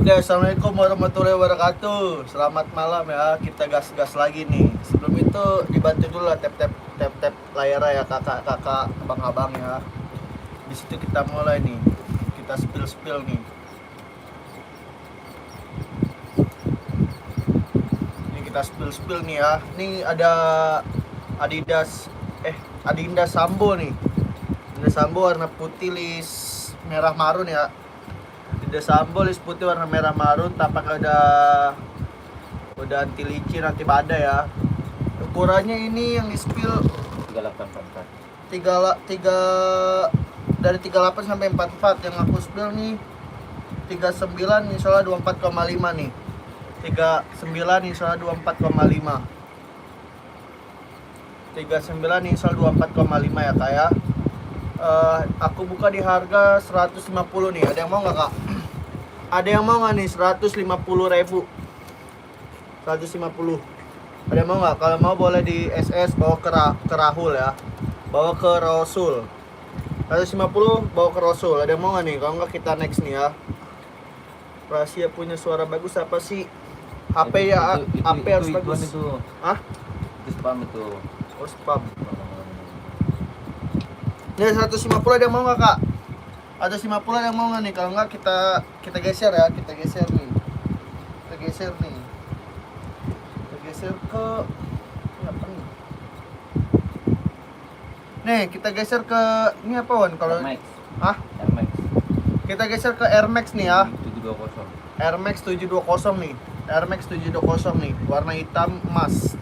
Oke, assalamualaikum warahmatullahi wabarakatuh. Selamat malam ya. Kita gas-gas lagi nih. Sebelum itu dibantu dulu lah tap layar ya kakak-kakak, abang-abang ya. Di situ kita mulai nih. Kita spill nih. Ini kita spill nih ya. Ini ada Adidas Sambo nih. Adidas Sambo warna putih list merah marun ya. Ada Sambo list putih warna merah marun, tapak udah anti licin, anti badai ya. Ukurannya ini yang di spill 3844. dari 38 sampai 44. Yang aku spill nih 39 insyaallah 24,5 nih. 39 insyaallah 24,5. 39 insyaallah 24,5 ya kak ya. Aku buka di harga 150 nih. Ada yang mau nggak kak? Ada yang mau nggak nih 150.000? 150. Ada yang mau nggak? Kalau mau boleh di SS bawa ke Rahul ya. Bawa ke Rasul. 150 bawa ke Rasul. Ada yang mau nggak nih? Kalau nggak kita next nih ya. Rahasia punya suara bagus apa sih? HP ya, HP harus bagus. Itu. Hah? Itu spam itu. Oh, spam. Ini 150 ada yang mau nggak kak? Ada 50 ada yang mau nggak nih? Kalau nggak kita geser ya, kita geser nih. Kita geser nih. Kita geser ke ini apa nih? Nih, kita geser ke ini apa Wan? Kalau Air Max. Hah? Air Max. Kita geser ke Air Max nih ya. 720. Air Max 720 nih. Air Max 720 nih. Warna hitam emas.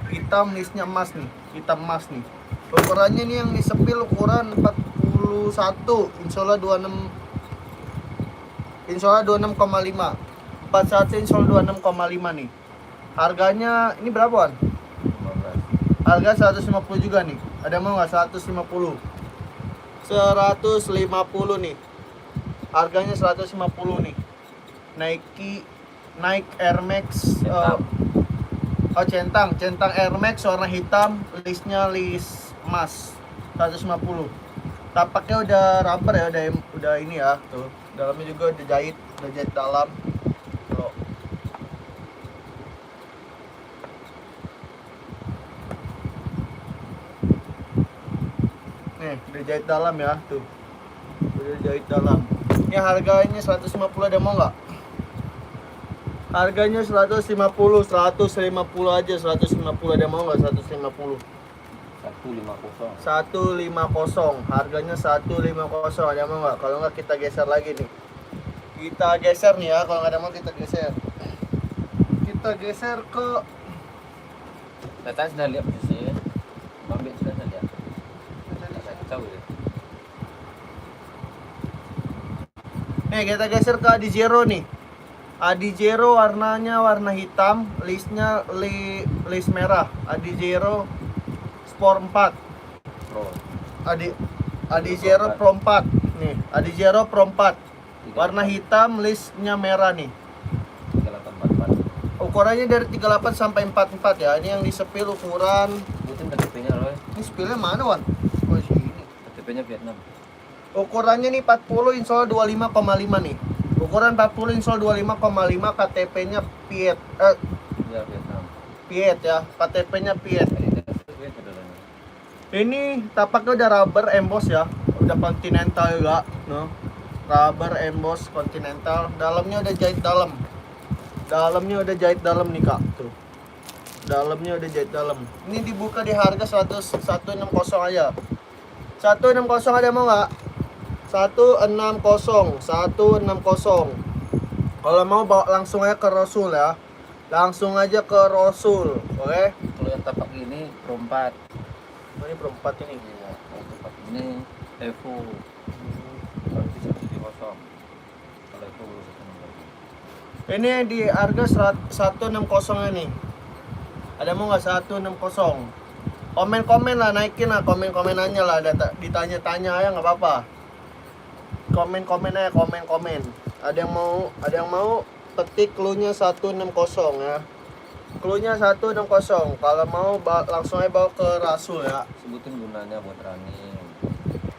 Hitam listnya emas nih. Hitam emas nih. Ukurannya nih yang disepil ukuran 41, insyaallah 26. Insyaallah 26,5. 41 insyaallah 26,5 nih. Harganya ini berapa Wan? 15. Harga 150 juga nih. Ada mau nggak 150? 150 nih. Harganya 150 nih. Nike Air Max centang Air Max warna hitam, listnya list emas 150. Tapaknya udah rubber ya, udah ini ya, tuh. Dalamnya juga udah jahit dalam. Tuh. Nih, udah jahit dalam ya, tuh. Udah jahit dalam. Ini harganya 150 ada mau nggak? Harganya 150 aja, 150 ada mau nggak? 150. 150. Harganya 150. Ada mau nggak? Kalau nggak kita geser lagi nih. Kita geser nih ya. Kalau nggak ada mau kita geser. Kita geser ke Datang sudah lihat posisi. Bambit sudah lihat. Saya tahu ya. Nih kita geser ke Adizero nih. Adizero warnanya warna hitam, listnya list merah. Adizero Sport 4. Pro. Adizero Pro 4. Nih, Adizero Pro 4. Warna hitam, listnya merah nih. 3844. Ukurannya dari 38 sampai 44 ya. Ini yang disepil ukuran. Itu KTP-nya Roy. Ini sepilnya mana Wan? Oh sini. KTP-nya Vietnam. Ukurannya nih 40 insyaallah 25,5 nih. Ukuran 40 insyaallah 25,5, KTP-nya Piet. Ya Vietnam. Piet ya. KTP-nya Piet. Ini tapaknya udah rubber emboss ya. Udah Continental juga, no. Rubber emboss Continental. Dalamnya udah jahit dalam. Dalamnya udah jahit dalam nih Kak, tuh. Dalamnya udah jahit dalam. Ini dibuka di harga 160 aja. 160 ada mau nggak? 160. Kalau mau bawa langsung aja ke Rasul ya. Langsung aja ke Rasul, oke? Kalau yang tapak ini Pro 4. Oh, ini perempat ini. Iya, kalau tapak ini Evo. Kalau bisa 70. Kalau Evo belum ketemu. Ini di harga 160 ini. Ada mau nggak 160? Komen-komen lah, naikin lah komen-komenannya lah. Ditanya-tanya aja nggak apa-apa. Komen-komen aja, komen-komen. Ada yang mau ketik clue-nya 160 ya. Clue-nya 160. Kalau mau langsung aja bawa ke Rasul ya. Sebutin gunanya buat running.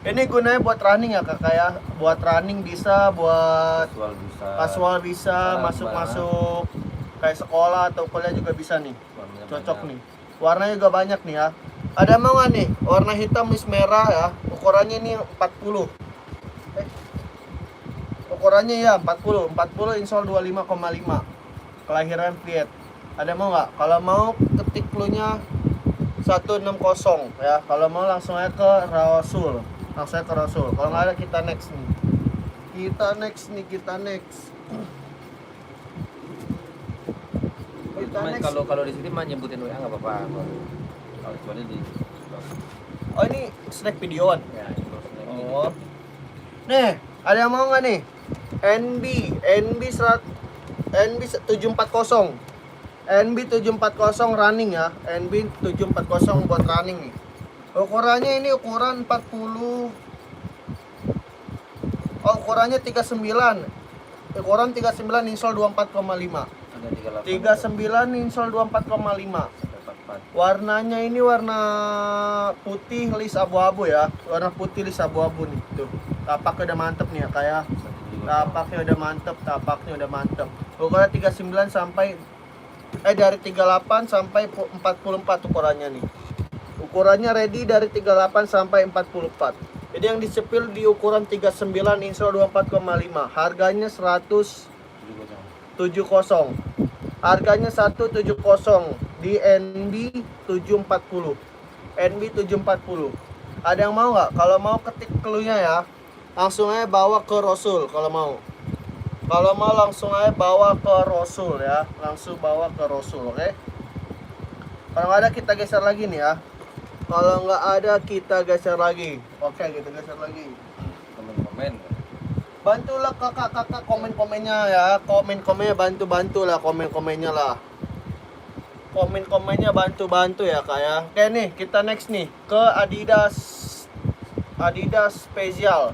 Ini gunanya buat running ya kak, kayak buat running bisa, buat Casual bisa. casual bisa, Sekarang masuk-masuk kayak sekolah atau kuliah juga bisa nih. warnanya Cocok banyak. nih. Warnanya juga banyak nih ya. Ada mau nggak nih? Warna hitam list merah ya. Ukurannya ini 40. Ukurannya ya 40. 40 insol 25,5. Kelahiran Viet. Ada mau nggak? Kalau mau ketik clue-nya 160 ya. Kalau mau langsung aja ke Rasul. Langsung aja ke Rasul. Kalau nggak ada kita next nih. Kita next. Itu mah kalau di sini mah nyebutin WA nggak apa-apa. Kalau kecuali di Oh ini snack videoan. ya itu snack ini. Oh. Nih, ada yang mau nggak nih? NB 740. NB 740 running ya. NB 740 buat running nih. Ukurannya ini ukuran 40. Oh, ukurannya 39. Ukuran 39 insol 24,5. Ada 38. 39 insol 24,5. Sampai 44. Warnanya ini warna putih list abu-abu ya. Warna putih list abu-abu nih. Tuh. Tapaknya udah mantep nih ya kayak. Tapaknya udah mantep. Ukuran 39 sampai dari 38 sampai 44 ukurannya nih. Ukurannya ready dari 38 sampai 44. Jadi yang disepil di ukuran 39 insol 24,5. Harganya 170. Harganya 170 di NB 740. NB 740. Ada yang mau nggak? Kalau mau ketik clue-nya ya. Langsung aja bawa ke Rasul kalau mau. Kalau mau langsung aja bawa ke Rasul ya. Langsung bawa ke Rasul, oke? Kalau nggak ada kita geser lagi nih ya. Kalau nggak ada kita geser lagi. Oke, kita geser lagi. Komen-komen. Bantulah kakak-kakak komen-komennya ya. Komen-komennya bantu-bantulah komen-komennya lah. Komen-komennya bantu-bantu ya kak ya. Oke nih, kita next nih ke Adidas Special.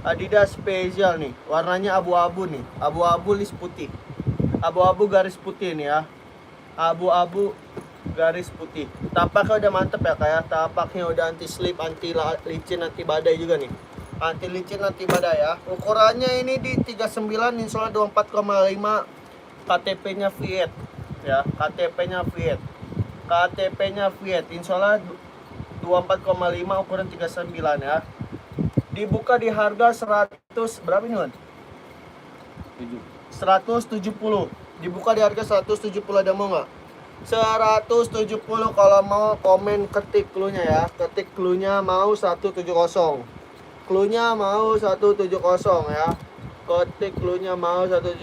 Adidas Special nih. Warnanya abu-abu nih. Abu-abu list putih. Abu-abu garis putih nih ya. Abu-abu garis putih. Tapaknya udah mantep ya kayak. Tapaknya udah anti slip, anti licin, anti badai juga nih. Anti licin, anti badai ya. Ukurannya ini di 39 insolnya 24,5. KTP-nya Viet ya. KTP-nya Viet. KTP-nya Viet. Insolnya 24,5 ukuran 39 ya. Dibuka di harga 100 berapa ini, Wan? 170. Dibuka di harga 170. Ada mau nggak? 170. Kalau mau komen ketik clue-nya ya. Ketik clue-nya mau 170. Clue-nya mau 170 ya. Ketik clue-nya mau 170.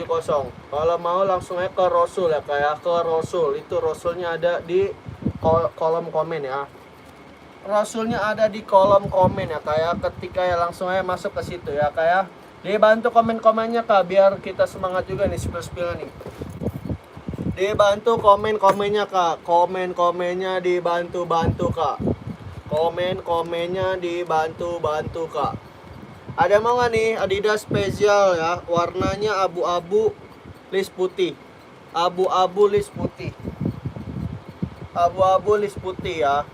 Kalau mau langsung aja ke Rasul ya kayak ke Rasul. Itu Rasulnya ada di kolom komen ya. Rasulnya ada di kolom komen ya kayak ketika ya langsung aja masuk ke situ ya kayak dibantu komen-komennya kak biar kita semangat juga nih spill-spill nih. Dibantu komen-komennya kak. Komen-komennya dibantu-bantu kak. Komen-komennya dibantu-bantu kak. Ada mau nggak nih Adidas Special ya. Warnanya abu-abu list putih. Abu-abu list putih. Abu-abu list putih ya.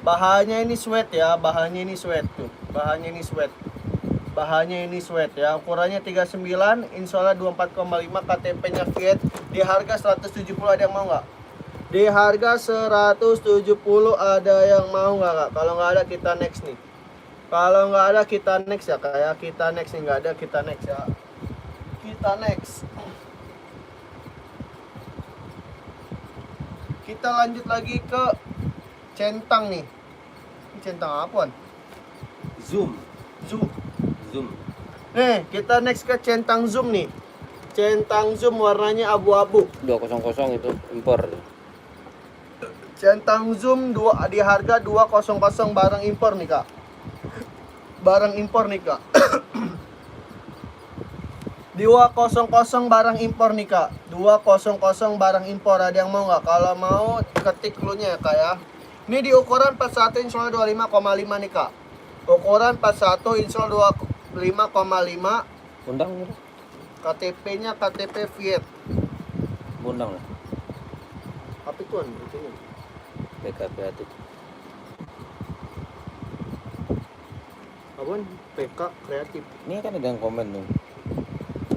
Bahannya ini sweat ya. Bahannya ini sweat tuh. Bahannya ini sweat. Bahannya ini sweat ya. Ukurannya 39, insolnya 24,5, KTP-nya Viet. Di harga 170. Ada yang mau nggak? Di harga 170 ada yang mau nggak kak? Kalau nggak ada kita next nih. Kalau nggak ada kita next ya kak ya. Kita next nih, nggak ada kita next ya. Kita next. Kita lanjut lagi ke centang nih. Ini centang apaan? Zoom. Zoom. Zoom. Kita next ke centang zoom nih. Centang zoom warnanya abu-abu. 200 itu impor. Centang zoom di harga 200 barang impor nih kak. Barang impor nih kak. 200 barang impor nih kak. 200 barang impor. Ada yang mau nggak? Kalau mau ketik clue-nya ya kak ya. Ini di ukuran 41 insolnya 25,5 nih kak. Ukuran 41 insol 25,5. Bundang gitu. KTP-nya KTP Viet. Bundang lah. Apa itu kan? BKP itu. Apaan? PK kreatif. Ini kan ada yang komen tuh.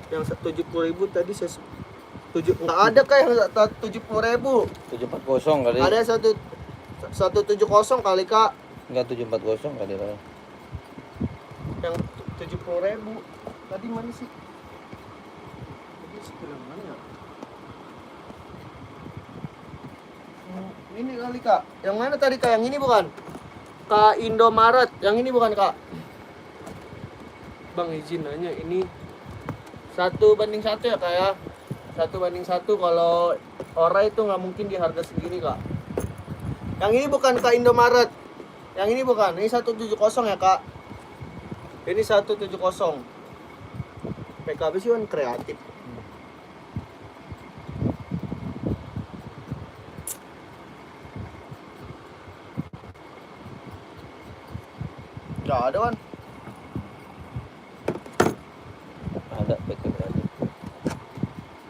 Yang 70.000 tadi saya nggak ada kayak yang 70.000. 740 kali. Ada 170 kali Kak. Enggak 740 kali lah. Yang 70.000 tadi mana sih? Tadi sebelah mana ya? Ini kali Kak. Yang mana tadi Kak? Yang ini bukan? Kak Indomaret. Yang ini bukan Kak? Bang izin nanya, ini 1:1 ya Kak ya? 1:1. Kalau ora itu nggak mungkin di harga segini Kak. Yang ini bukan Kak Indomaret. Yang ini bukan. Ini 170 ya Kak. Ini 170. PKB sih kan kreatif. Nggak ada Wan. Ada PK berarti.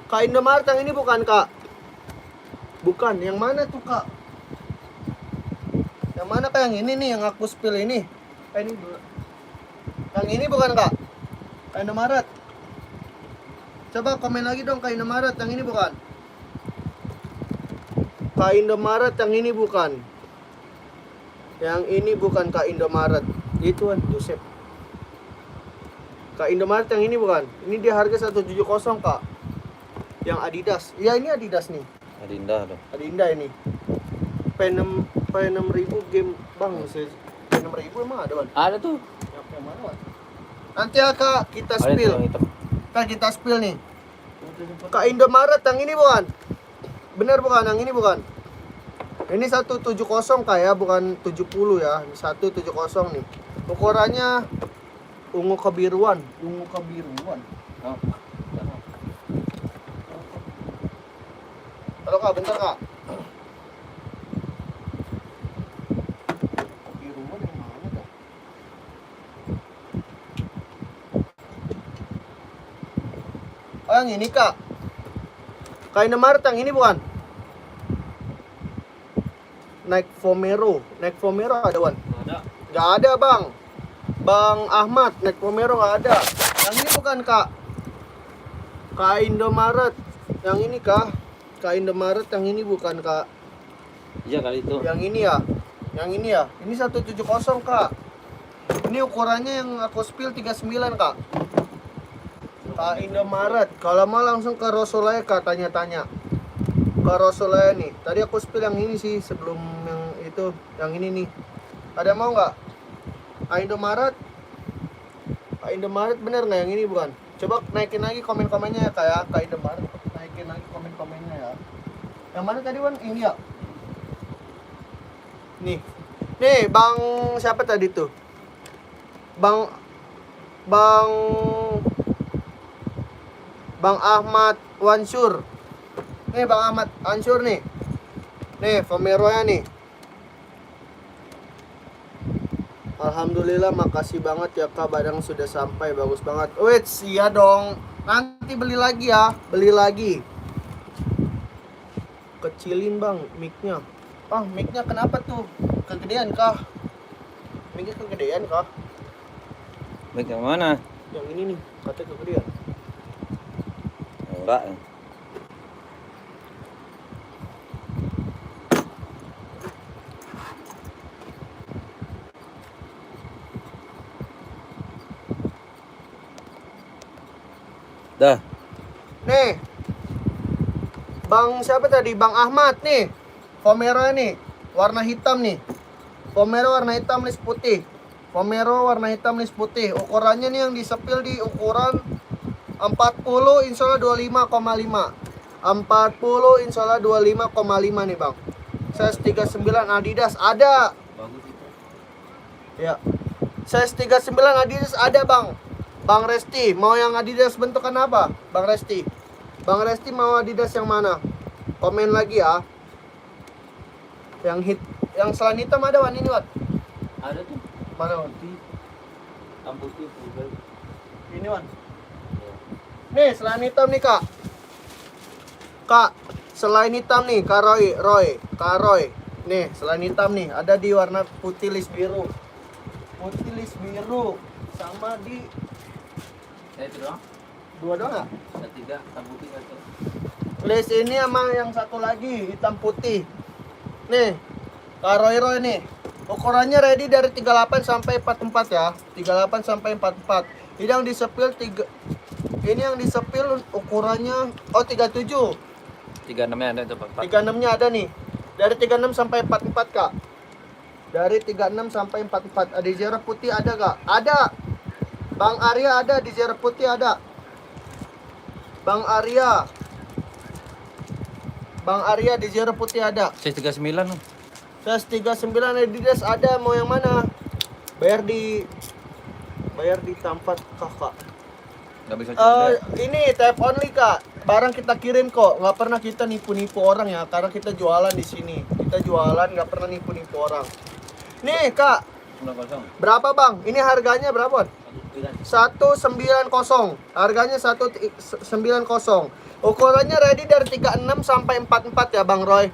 Kak Indomaret yang ini bukan Kak? Bukan. Yang mana tuh Kak? Yang mana Kak? Yang ini nih yang aku spill ini. Ini dulu. Yang ini bukan Kak? Kak Indomaret. Coba komen lagi dong Kak Indomaret. Yang ini bukan? Kak Indomaret yang ini bukan. Yang ini bukan Kak Indomaret. Itu kan Joseph. Kak Indomaret yang ini bukan. Ini dia harga 170 Kak. Yang Adidas. Ya ini Adidas nih. Adinda tuh. Adinda ini. P6000 game Bang. P6000 emang ada Bang? Ada tuh. Yang mana Bang? Nanti ya Kak kita Ada spill. tuh yang hitam. Kak kita spill nih. Kak Indomaret yang ini bukan? Bener bukan? Yang ini bukan? Ini 170 Kak ya, bukan 70 ya. Ini 170 nih. Ukurannya ungu kebiruan. Ungu kebiruan. Oh. Halo Kak, bentar Kak. Kebiruan yang mana Kak? Oh yang ini Kak. Kak Indomaret yang ini bukan? Naik Vomero ada Wan? Ada. Gak ada Bang. Bang Ahmad, naik Vomero gak ada. Yang ini bukan Kak? Kak Indomaret. Yang ini Kak? Kak Indomaret yang ini bukan Kak? Iya kali itu. Yang ini ya? Yang ini ya? Ini 170 Kak. Ini ukurannya yang aku spill 39 Kak. Kak Indomaret. Kalau mau langsung ke Rosolaya Kak, tanya-tanya. Ke Rosolaya nih. Tadi aku spill yang ini sih sebelum yang itu, yang ini nih. Ada mau nggak? Kak Indomaret. Kak Indomaret bener nggak yang ini bukan? Coba naikin lagi komen-komennya ya Kak ya. Kak Indomaret naikin lagi komen-komennya ya. Yang mana tadi Wan? Ini ya. Nih. Nih Bang siapa tadi tuh? Bang Ahmad Wansur. Nih Bang Ahmad Ansur nih. Nih Vomero nya nih. Alhamdulillah, makasih banget ya Kak, barang sudah sampai, bagus banget. Wait, iya dong. Nanti beli lagi ya, beli lagi. Kecilin Bang mic-nya. Ah, mic-nya kenapa tuh? Kegedean kah? Mic-nya kegedean kah? Mic yang mana? Yang ini nih, katanya kegedean. Enggak. Dah. Nih. Bang siapa tadi? Bang Ahmad nih. Vomero nih, warna hitam nih. Vomero warna hitam list putih. Vomero warna hitam list putih. Ukurannya nih yang disepil di ukuran 40 insola 25,5. 40 insola 25,5 nih, Bang. Size 39 Adidas ada. Bagus itu. Ya. Size 39 Adidas ada, Bang. Bang Resti, mau yang Adidas bentukan apa? Bang Resti. Bang Resti mau Adidas yang mana? Komen lagi ya. Yang hit, yang selain hitam ada Wan ini Wan. Ada tuh. Mana Wan? Hitam putih full. Ini Wan. Nih selain hitam nih Kak. Kak, selain hitam nih Kak Roy. Nih selain hitam nih ada di warna putih list biru. putih list biru, sama di Itu doang. 2 doang nggak? Ada 3, tabung 3 tuh. List ini sama yang satu lagi hitam putih. Nih, Karoiro ini. Ukurannya ready dari 38 sampai 44 ya. 38 sampai 44. Ini yang disepil 3. Ini yang disepil ukurannya 37. 36-nya ada tuh, Pak. 36-nya ada nih. Dari 36 sampai 44, Kak. Dari 36 sampai 44. Ada zero putih ada, Kak? Ada. Bang Arya ada, di zero putih ada. Bang Arya. Bang Arya di zero putih ada. Size 39 nih. Size 39 Adidas ada, mau yang mana? Bayar di tempat Kakak. Enggak bisa coba. Ini tap only, Kak. Barang kita kirim kok. Nggak pernah kita nipu-nipu orang ya, karena kita jualan di sini. Kita jualan nggak pernah nipu-nipu orang. Nih, Kak. 90. Berapa, Bang? Ini harganya berapa? 190. Harganya 190. Ukurannya ready dari 36 sampai 44 ya, Bang Roy.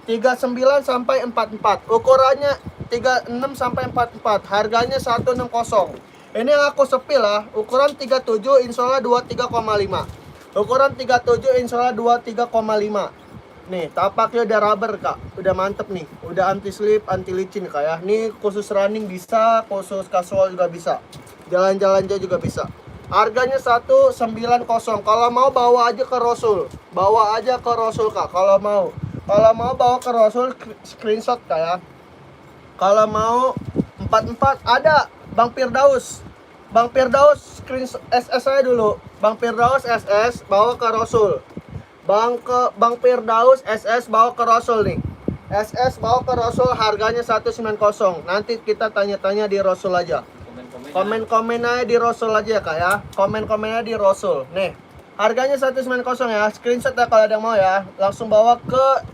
39 sampai 44. Ukurannya 36 sampai 44. Harganya 160. Ini yang aku sepil lah. Ukuran 37 insola 23,5. Ukuran 37 insola 23,5. Nih, tapaknya udah rubber, Kak. Udah mantep nih. Udah anti slip, anti licin, Kak ya. Nih khusus running bisa, khusus casual juga bisa. Jalan-jalan aja juga bisa. Harganya 190. Kalau mau bawa aja ke Rasul. Bawa aja ke Rasul, Kak. Kalau mau bawa ke Rasul, screenshot, Kak ya. Kalau mau 44 ada Bang Firdaus. Bang Firdaus screenshot SS saya dulu. Bang Firdaus SS bawa ke Rasul. Bang Firdaus SS bawa ke Rasul nih. SS bawa ke Rasul, harganya 190. Nanti kita tanya-tanya di Rasul aja. Komen-komen aja di Rasul aja ya, Kak ya. Komen-komen aja di Rasul. Nih, harganya 190 ya. Screenshot ya kalau ada yang mau ya. Langsung bawa ke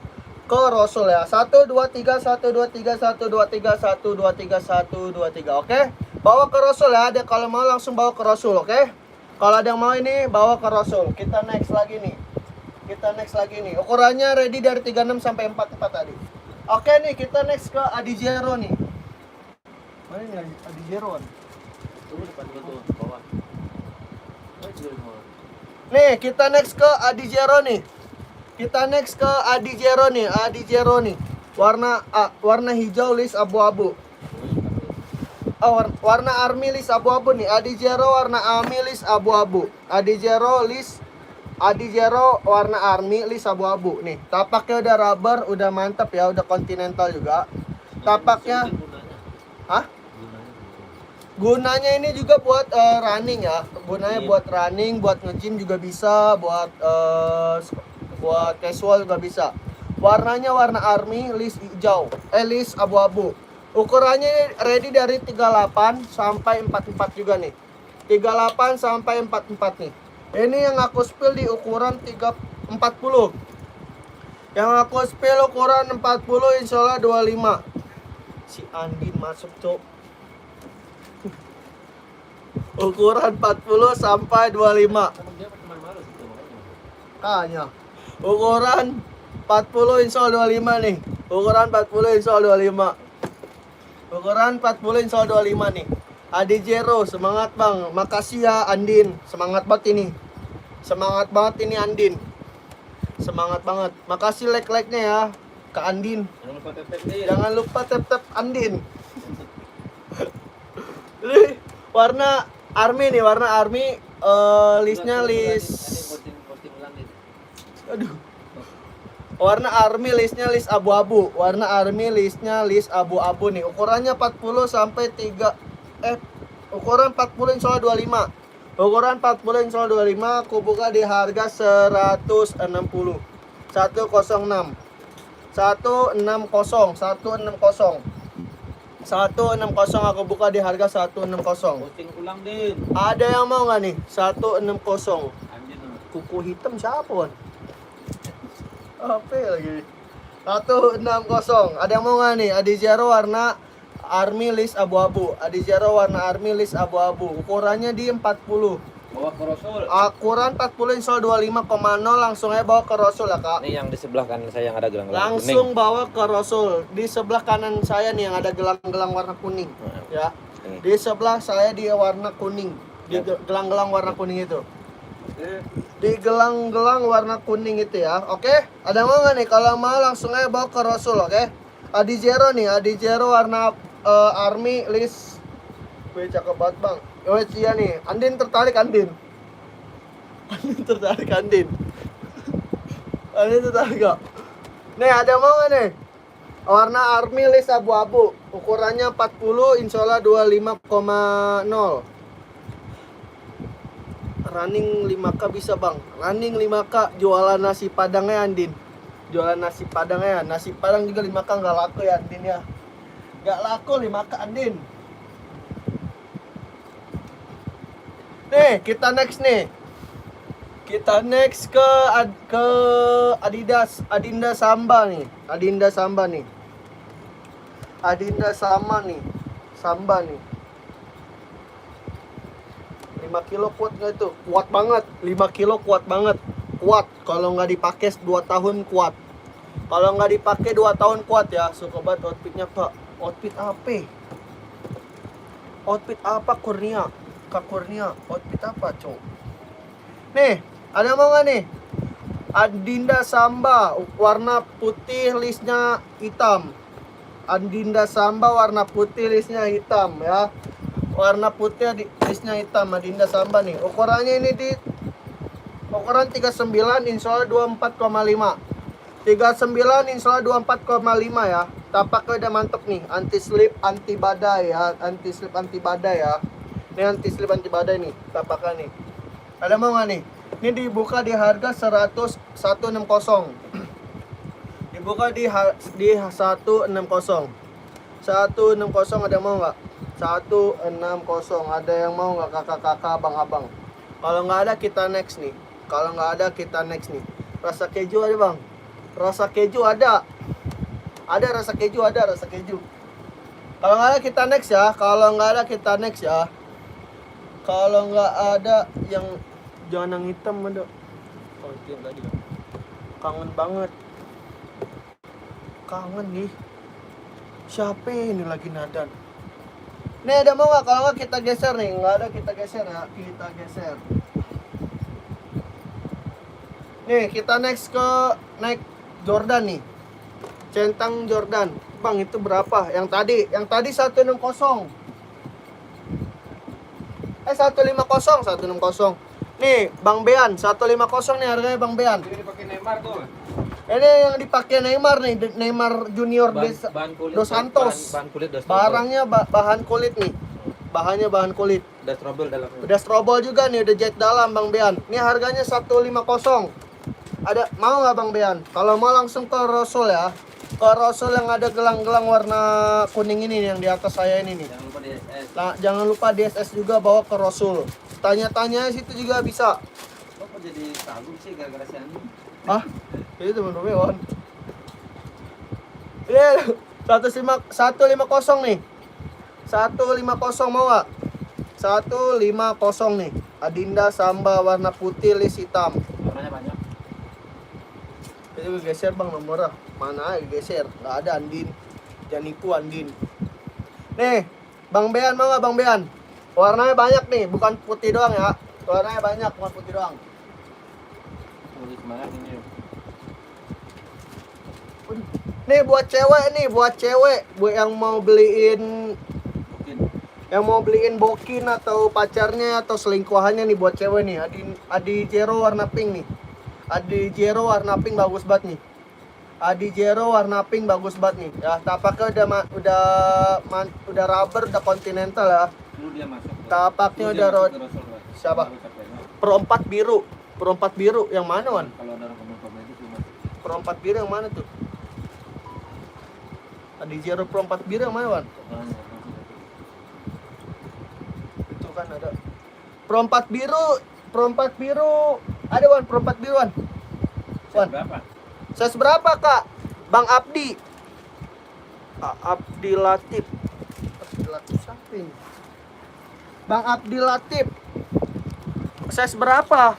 Rasul ya. 1 2 3 1 2 3 1 2 3 1 2 3 1 2 3. Oke? Bawa ke Rasul ya. Ada kalau mau langsung bawa ke Rasul, oke? Kalau ada yang mau ini bawa ke Rasul. Kita next lagi nih. Ukurannya ready dari 36 sampai 44 tadi. Oke nih, kita next ke Adizero nih. Mana nih Adizero? Tunggu depan tuh, bawah. Nih, kita next ke Adizero nih. Adizero nih. Warna hijau list abu-abu. Warna army list abu-abu nih. Adizero warna army list abu-abu. Adizero warna army list abu-abu nih. Tapaknya udah rubber, udah mantap ya, udah continental juga. Tapaknya gunanya ini juga buat running ya. Gunanya buat running, buat nge-gym juga bisa, buat casual juga bisa. Warnanya warna army list hijau, list abu-abu. Ukurannya ready dari 38 sampai 44 juga nih. 38 sampai 44 nih. Ini yang aku spill di ukuran 40. Yang aku spill ukuran 40, insyaallah 25. Si Andin masuk, Cok. Ukuran 40 sampai 25. Tanya. Ukuran 40 insyaallah 25 nih. Ukuran 40 insyaallah 25. Ukuran 40 insyaallah 25 nih. Adizero, semangat Bang. Makasih ya Andin. Semangat banget ini. Andin. Semangat banget. Makasih like-like-nya ya ke Andin. Jangan lupa tap-tap Andin. Ini warna army nih, listnya list. Aduh. Warna army listnya list abu-abu. Nih. Ukurannya 40 sampai 3 ukuran 40 insyaallah 25. Ukuran 40 insyaallah 25, aku buka di harga 160. 106. 160. 160 aku buka di harga 160. Posting ulang, Din. Ada yang mau nggak nih? 160. Anjir. Kuku hitam siapa, Wan? Apa lagi? 160. Ada yang mau nggak nih? Adizero warna army list abu-abu. Ukurannya di 40. Bawa ke Rasul. Ukuran 40 insyaallah 25,0. Langsung aja bawa ke Rasul ya, Kak. Ini yang di sebelah kanan saya yang ada gelang-gelang Langsung bawa ke Rasul. Di sebelah kanan saya nih yang ada gelang-gelang warna kuning. Ya. Di sebelah saya di warna kuning. Di gelang-gelang warna kuning itu. Di gelang-gelang warna kuning itu ya. Oke? Ada mau nggak nih? Kalau mau langsung aja bawa ke Rasul, oke? Adi Zero nih, Adi Zero warna army list. Wih, cakep banget, Bang. Wih, iya nih. Andin tertarik, Andin. Andin tertarik, Andin. Andin tertarik gak? Nih, ada mau nggak nih? Warna army list abu-abu. Ukurannya 40, insya Allah 25,0. Running 5K bisa, Bang. Running 5K jualan nasi padangnya, Andin. Jualan nasi padangnya. Nasi padang juga 5K nggak laku ya, Andin ya. Nggak laku 5K, Andin. Nih, kita next nih. Kita next ke Adidas, Adinda Samba nih. Adinda Samba nih. Adinda sama nih. Samba nih. 5 kilo kuat nggak itu? Kuat banget. 5 kilo kuat banget. Kuat. Kalau nggak dipakai 2 tahun kuat. Kalau nggak dipakai 2 tahun kuat ya. Suka banget outfitnya, Kak. Outfit apa? Outfit apa, Kurnia? Kak Kurnia, outfit apa, cowok? Nih, ada mau nggak nih? Adinda Samba warna putih, listnya hitam. Adinda Samba warna putih, listnya hitam ya. Warna putih listnya hitam, Adinda Samba nih. Ukurannya ini di ukuran 39, insya Allah 24,5. 39 insya Allah 24,5 ya. Tapaknya udah mantep nih. Anti slip, anti badai ya. Anti slip, anti badai ya. Ini anti slip, anti badai nih. Tapaknya nih. Ada mau nggak nih? Ini dibuka di harga 160. Dibuka di 160. 160 ada mau nggak? 160. Ada yang mau nggak, kakak-kakak, abang-abang? Kalau nggak ada kita next nih. Kalau nggak ada kita next nih. Rasa keju ada, Bang? Rasa keju ada. Ada rasa keju, ada rasa keju. Kalau nggak ada kita next ya. Kalau nggak ada kita next ya. Kalau nggak ada yang jangan yang hitam ada. Oh, itu yang tadi. Kangen banget. Kangen nih. Siapa ini lagi nadan? Nih ada mau nggak? Kalau nggak kita geser nih. Nggak ada kita geser ya. Kita geser. Nih kita next ke naik Jordan nih. Centang Jordan. Bang itu berapa? Yang tadi 160. 150. Nih Bang Bean 150 nih harganya, Bang Bean. Ini dipakai Neymar tuh. Ini yang dipakai Neymar nih, Neymar Junior Dos Santos. Bahan kulit Dos Barangnya bahan kulit nih. Bahannya bahan kulit. Udah trouble dalamnya. Udah strobel juga nih, udah jahit dalam, Bang Bean. Ini harganya 150. Ada mau nggak, Bang Bean? Kalau mau langsung ke Rasul ya. Ke Rasul yang ada gelang-gelang warna kuning ini yang di atas saya ini nih. Jangan lupa DSS. Nah, jangan lupa DSS juga bawa ke Rasul. Tanya-tanya situ juga bisa. Kok jadi kagum sih gara-gara si Andi? Hah? Itu temen Romeon. Iya, 150 nih. 150 mau gak? 150 nih. Adinda Samba warna putih, list hitam. Warnanya banyak. Itu geser, Bang, nomornya. Mana geser? Gak ada, Andin. Jangan nipu, Andin. Nih, Bang Bean mau gak, Bang Bean? Warnanya banyak nih, bukan putih doang ya. Warnanya banyak, bukan putih doang. Boleh semangat ini. Nih buat cewek, buat yang mau beliin bokin atau pacarnya atau selingkuhannya nih, buat cewek nih. Adi Zero warna pink nih. Adi Zero warna pink bagus banget nih. Adi Zero warna pink bagus banget nih. Ya, tapaknya udah rubber, udah continental ya. Lu dia masuk. Tapaknya udah siapa? Pro 4 biru. Pro 4 biru yang mana, Wan? Kalau ada orang komen-komen itu cuma Pro 4 biru yang mana tuh? Adi Zero Pro 4 biru yang mana, Wan? Itu kan ada. Pro 4 biru. Ada, Wan, Pro 4 biru, Wan. Wan. berapa? Size berapa, Kak? Bang Abdi. Abdi Latif. Abdi Latif siapa ini? Bang Abdi Latif. Size berapa?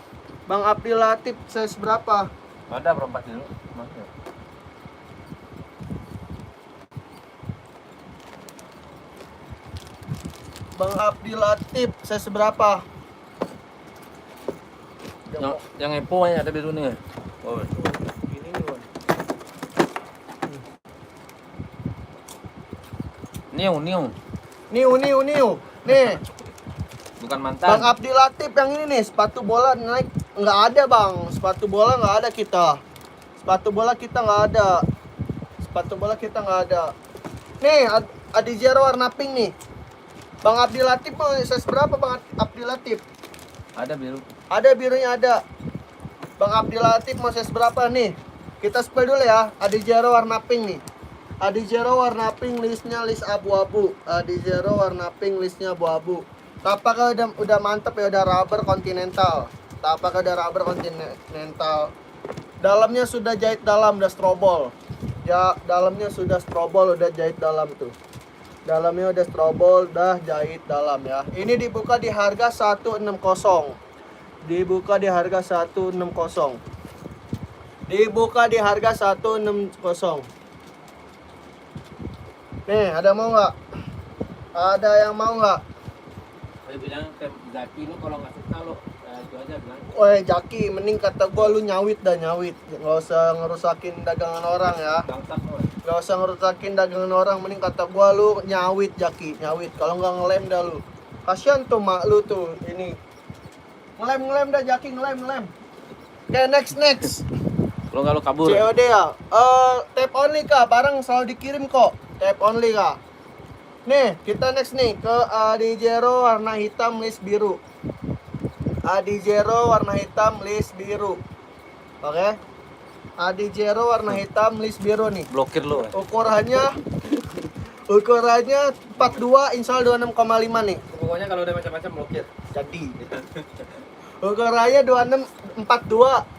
Bang Abdi Latif size berapa? Ada berempat dulu. Mana? Bang Abdi Latif, saya seberapa? Yang Epo ada biru nih. Oh. Ini nih, Wan. Niu. Niu. Nih, Bukan Bang mantan. Abdi Latif yang ini nih, sepatu bola naik nggak ada bang, sepatu bola nggak ada kita. Sepatu bola kita nggak ada. Nih, Adizero warna pink nih. Bang Abdi Latif mau size berapa Bang Abdi Latif? Ada biru. Ada birunya ada. Bang Abdi Latif mau size berapa nih? Kita spell dulu ya. Adizero warna pink nih. Adizero warna pink listnya list abu-abu. Adizero warna pink listnya abu-abu. Tapaknya udah mantep ya, udah rubber continental. Dalamnya sudah jahit dalam, udah strobol. Ya, dalamnya sudah strobol, udah jahit dalam tuh. Dalamnya udah strobol, udah jahit dalam ya. Ini dibuka di harga 160. Dibuka di harga 160. Nih, ada mau nggak? Ada yang mau nggak? Saya bilang ke Zaki, lu kalau nggak suka lu itu aja bilang. Woi Jaki, mending kata gua lu nyawit. Nggak usah ngerusakin dagangan orang ya. Bangsat lu. Gak usah ngerusakin dagangan orang, mending kata gua lu nyawit Jaki, kalau nggak ngelem dah lu. Kasian tuh mak lu tuh ini. Ngelem dah Jaki, ngelem. Oke, next. Kalau nggak lu kabur. COD ya. Tap only kah? Barang selalu dikirim kok. Tap only kah? Nih, kita next nih ke Adizero warna hitam list biru. Oke. Adizero warna hitam list biru nih. Blokir lu. Ukurannya 42, install 26,5 nih. Pokoknya kalau udah macam-macam blokir. Jadi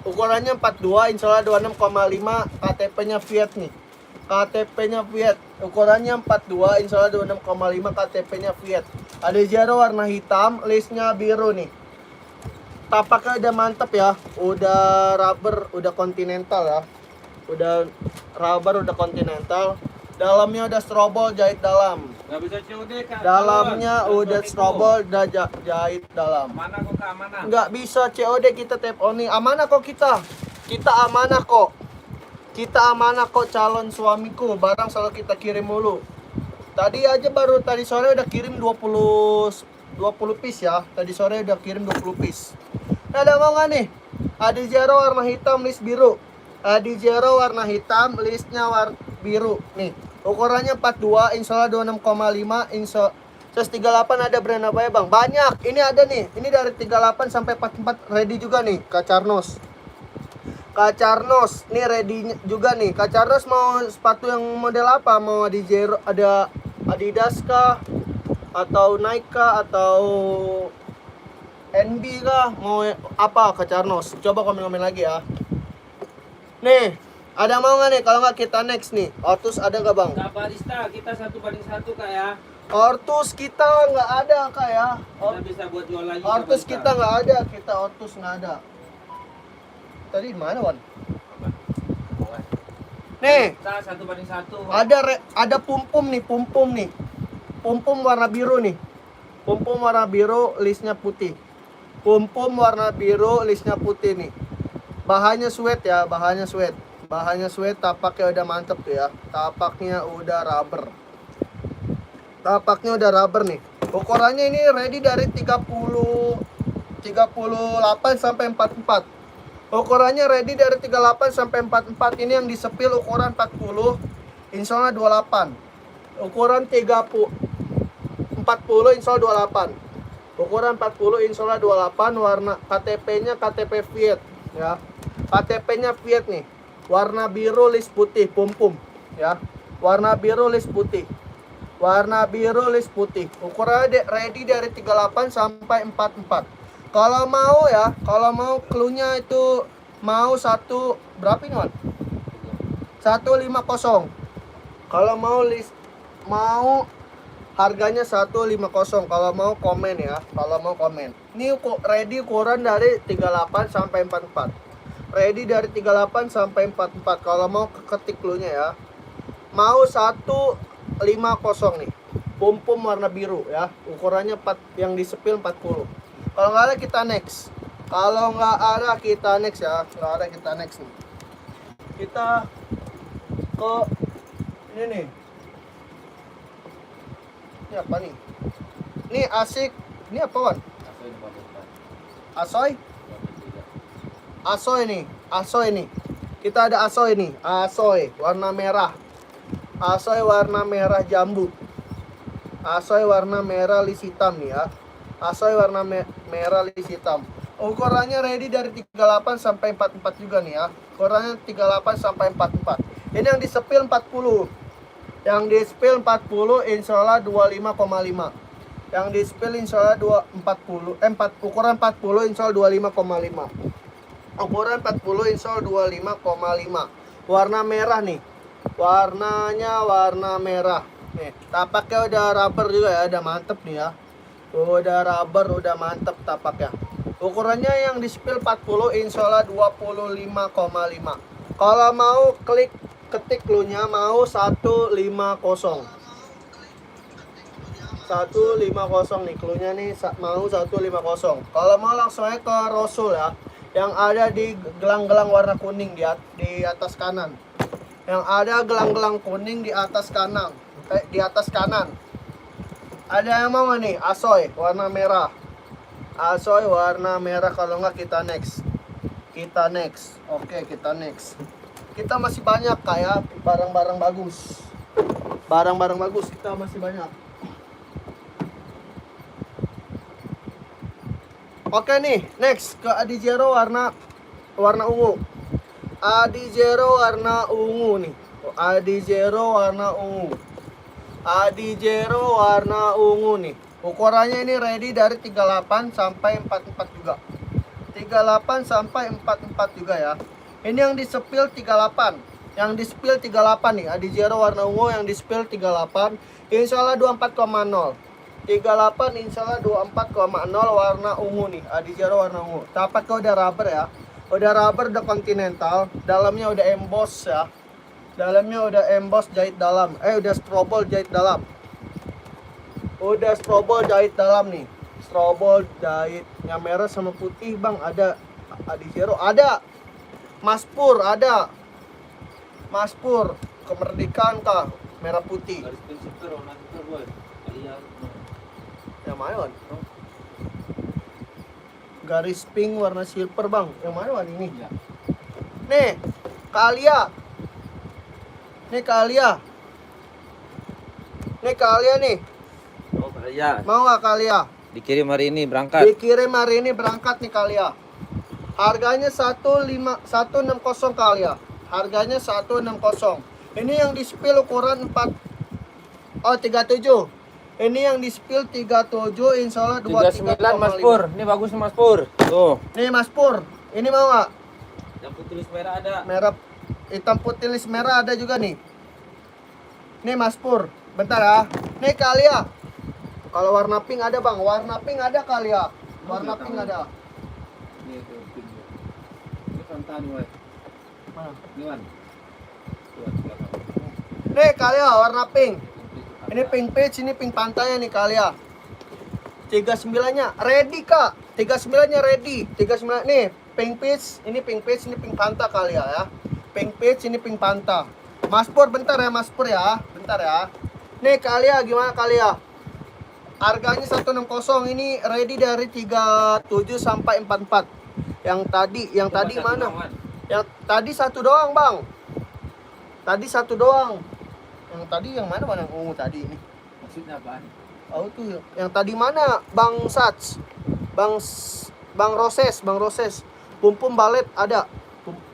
ukurannya 42, install 26,5, KTP-nya Fiat nih. Ukurannya 42, install 26,5, KTP-nya Fiat. Adizero warna hitam, listnya biru nih. Tapaknya udah mantep ya, udah rubber, udah continental ya. Dalamnya udah strobol jahit dalam. Nggak bisa COD Kak. Dalamnya udah strobol, udah jahit dalam. Mana kok Kak, amanah? Nggak bisa COD, kita tap only. Amanah kok kita. Kita amanah kok calon suamiku. Barang selalu kita kirim mulu. Tadi sore udah kirim 20 piece ya. Tadi sore udah kirim 20 piece. Nah, ada mau nggak nih? Adizero warna hitam list biru. Listnya biru nih. Ukurannya 42, install 26,5, install 138. Ada brand apa ya bang? Banyak. Ini ada nih. Ini dari 38 sampai 44 ready juga nih. Kacarnos nih ready juga nih. Kacarnos mau sepatu yang model apa? Mau Adizero, ada Adidas kah? Atau Nike kah? Atau NB kah? Mau apa Kacarnos? Coba komen lagi ya. Nih, ada mau nggak nih? Kalau nggak kita next nih. Ortus ada nggak bang? Kak Barista, kita 1/1 Kak ya. Ortus kita nggak ada kak ya. Kita bisa buat jual lagi. Ortus Kak kita nggak ada. Ortus nggak ada. Tadi di mana Wan? Barista. Nih, Kita 1/1. ada pumpum nih. Pumpum warna biru nih. Listnya putih. Nih. Bahannya sweat ya, bahannya sweat, tapaknya udah mantep tuh ya. Tapaknya udah rubber nih. Ukurannya ini ready dari 38 sampai 44. Ukurannya ready dari 38 sampai 44. Ini yang disepil ukuran 40, installnya 28. Ukuran 40, install 28. Ukuran 40, installnya 28. Warna KTP-nya KTP Fiat ya. KTP-nya Fiat nih. Warna biru list putih, pumpum ya. Warna biru list putih. Ukurannya ready dari 38 sampai 44. Kalau mau cluenya itu mau satu berapa ini, Wan? 150. Kalau mau harganya 150. Kalau mau komen ya, Ini ready ukuran dari 38 sampai 44. Kalau mau ketik cluenya ya. Mau 150 nih. pom-pom warna biru ya. Ukurannya yang di spill 40. Kalau nggak ada kita next. Kalau nggak ada kita next ya. Nggak ada kita next nih. Kita ke ini nih. Ini apa nih? Ini asik. Ini apa, Wan? Asoy? Asoy nih. Asoy nih. Kita ada asoy nih. Asoy warna merah. Asoy warna merah jambu. Asoy warna merah lis hitam nih ya. Asoy warna merah lis hitam. Ukurannya ready dari 38 sampai 44 juga nih ya. Ukurannya 38 sampai 44. Ini yang di spill 40. Yang di spill 40 insya Allah 25,5. Yang di spill insya Allah 40. Ukuran 40 insya Allah 25,5. Ukuran 40 insya Allah 25,5. Warna merah nih. Warnanya warna merah. Nih, tapaknya udah rubber juga ya, udah mantep nih ya. Udah rubber, udah mantep tapaknya. Ukurannya yang di spill 40 insya Allah 25,5. Kalau mau klik ketik cluenya mau 150. 150 nih cluenya nih mau 150. Kalau mau langsung aja ke Rosul ya. Yang ada di gelang-gelang warna kuning di atas kanan. Yang ada gelang-gelang kuning di atas kanan. Di atas kanan. Ada yang mau nggak nih? Asoy warna merah. Asoy warna merah. Kalau nggak kita next. Kita next. Oke, kita next. Kita masih banyak kayak barang-barang bagus. Barang-barang bagus kita masih banyak. Oke nih, next ke Adizero warna ungu. Adizero warna ungu nih. Adizero warna ungu. Adizero warna ungu nih. Ukurannya ini ready dari 38 sampai 44 juga. 38 sampai 44 juga ya. Ini yang di spill 38. Yang di spill 38 nih. Adizero warna ungu yang di spill 38. Insya Allah 24,0. 38 insya Allah 24,0 warna ungu nih. Adizero warna ungu. Tapaknya udah rubber ya. Udah rubber, udah continental. Dalamnya udah emboss ya. Dalamnya udah emboss jahit dalam. Udah strobol jahit dalam. Udah strobol jahit dalam nih. Strobol jahit yang merah sama putih bang. Ada Adizero ada. Maspur ada. Maspur kemerdekaan kah merah putih. Yang mana Wan? Garis pink warna silver bang. Yang mana Wan ini? Ya. Nih Kalia. Nih Kalia. Nih Kalia nih. Oh, ya. Mau nggak Kalia? Dikirim hari ini berangkat. Dikirim hari ini berangkat nih Kalia. Harganya 160 Kalia. Harganya 160. Ini yang di spill ukuran 37. Ini yang di spill 37 insya Allah 39 Mas Pur. Ini bagus nih Mas Pur. Tuh. Nih Mas Pur. Ini mau nggak? Yang putih merah ada. Merah hitam putih list merah ada juga nih. Nih Mas Pur. Bentar ya. Nih Kalia. Kalau warna pink ada bang. Warna pink ada Kalia. Warna pink ada. Ini tuh pink. Ini santan nih, Wei. Mana? Ini Wan. Nih Kalia warna pink. Ini pink peach, ini pink pantainya nih Kalia. 39-nya ready kak. 39-nya ready. 39 nih pink peach, ini pink peach, ini pink panta Kalia ya. Pink peach, ini pink panta. Mas Pur bentar ya Mas Pur ya. Bentar ya. Nih Kalia gimana Kalia? Harganya 160 ini ready dari 37 sampai 44. Yang tadi mana? Yang tadi satu doang, Bang. Tadi satu doang. Yang tadi yang mana Bang yang ungu tadi ini? Maksudnya apaan? Oh tuh yang tadi mana? Bang Sats. Bang Roses. Pum balet ada.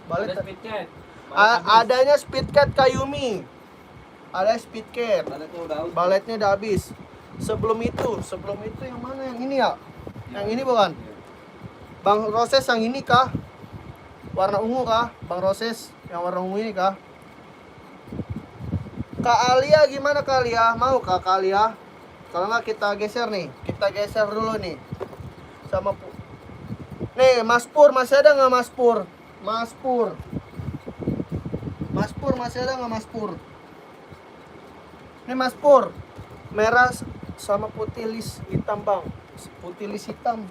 Balet Ada speed cat. adanya speed cat Kayumi. Ada speed cat. Baletnya udah habis. Sebelum itu yang mana? Yang ini ya? Yang ini bukan? Bang Roses yang ini kah? Warna ungu kah? Bang Roses yang warna ungu ini kah? Kak Alia gimana Kak Alia? Mau Kak Alia? Kalau nggak kita geser nih. Kita geser dulu nih. Sama nih Mas Pur masih ada nggak Mas Pur? Mas Pur masih ada nggak Mas Pur? Nih Mas Pur. merah sama putih list hitam bang. Putih list hitam.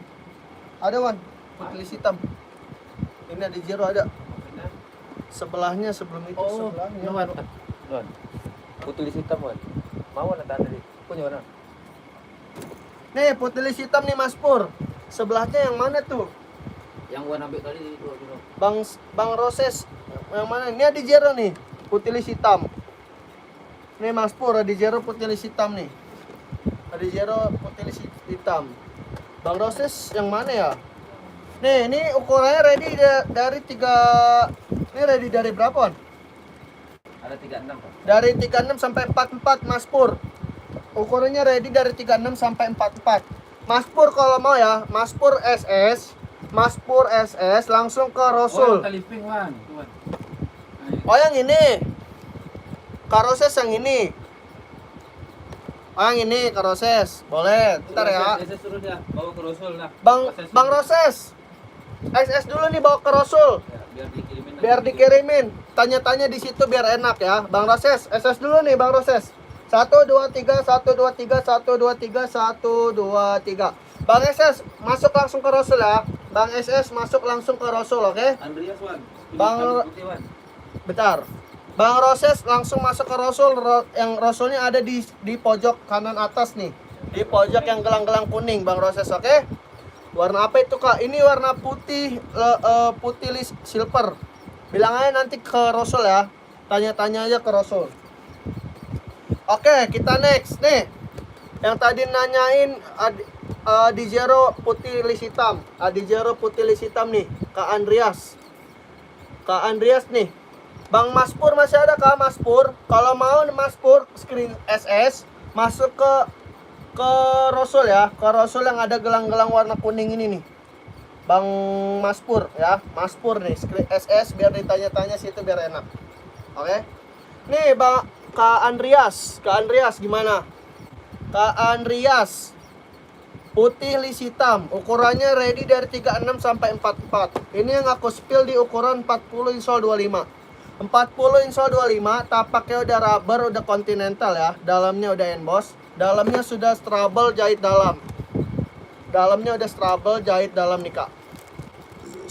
Ada Wan, putih list hitam. Ini ada Jero ada. Sebelahnya sebelum itu sebelahnya. Nuan. Putih hitam kan. Mau ada tanda di. Punya mana? Nih putih list hitam nih Mas Pur. Sebelahnya yang mana tuh? Yang gua ambil tadi itu. Bang Roses. Yang mana? Ini ada Jero nih. Putih list hitam. Nih Mas Pur ada Jero putih list hitam nih. Ada Jero putih list hitam. Bang Roses yang mana ya? Nih, ini ukurannya ready dari 3. Ini ready dari berapa, Wan? Ada 36 Pak. Dari 36 sampai 44 Mas Pur. Ukurannya ready dari 36 sampai 44. Mas Pur kalau mau ya, Mas Pur SS langsung ke Rosul. Oh, taliping Wan. Tuan. Oh, yang ini. Karoses yang ini. Oh, yang ini Karoses. Boleh, ntar ya. Saya suruh dia bawa ke Rasul lah. Bang Roses. SS dulu nih bawa ke Rosul. Ya, Biar dikirimin. Tanya-tanya di situ biar enak ya. Bang Roses, SS dulu nih Bang Roses. 1 2 3 1 2 3 1 2 3 1 2 3. Bang SS masuk langsung ke Rosul ya. Bang SS masuk langsung ke Rosul, oke? Andreas Wan. Bentar. Bang Roses langsung masuk ke Rosul. Yang Rosulnya ada di pojok kanan atas nih. Di pojok yang gelang-gelang kuning Bang Roses, oke? Warna apa itu Kak? Ini warna putih, putih silver. Bilang aja nanti ke Rosul ya. Tanya-tanya aja ke Rosul. Oke, kita next nih. Yang tadi nanyain Adijero putih list hitam. Adijero putih list hitam nih, Kak Andreas. Kak Andreas nih. Bang Mas Pur masih ada Kak Mas Pur? Kalau mau Mas Pur screen SS masuk ke Rosul ya, ke Rosul yang ada gelang-gelang warna kuning ini nih. Bang Mas Pur ya, Mas Pur nih, screen SS biar ditanya-tanya situ biar enak. Oke. Nih Bang Kak Andreas gimana? Kak Andreas putih list hitam, ukurannya ready dari 36 sampai 44. Ini yang aku spill di ukuran 40 insol 25. 40 insol 25, tapaknya udah rubber, udah continental ya. Dalamnya udah emboss. Dalamnya sudah strabel jahit dalam. Dalamnya udah strabel jahit dalam nih Kak.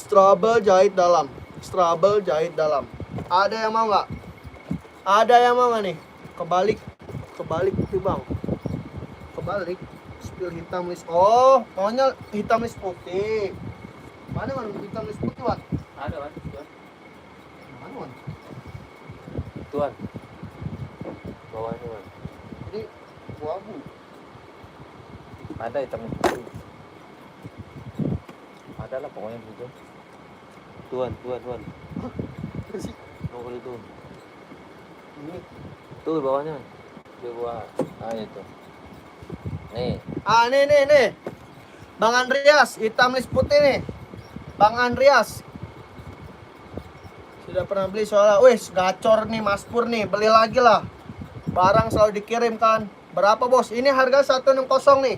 Strabel jahit dalam. Strabel jahit dalam. Ada yang mau nggak? Ada yang mau nggak nih? Kebalik tuh Bang. Kebalik. Spill hitam list. Oh, maunya hitam list putih. Mana hitam list putih Wan? Ada Wan. Tuan. Mana Wan? Tuan. Bawahnya Wan. Ini abu. Ada hitam putih. Ada lah pokoknya gitu. Tuan. Bersih. Oh, itu. Ini. Tuh bawahnya. Di bawah. Ah itu. Nih. Nih. Bang Andreas, hitam list putih nih. Bang Andreas. Sudah pernah beli soalnya. Wih, gacor nih Mas Pur nih. Beli lagi lah. Barang selalu dikirim kan. Berapa bos? Ini harga 160 nih.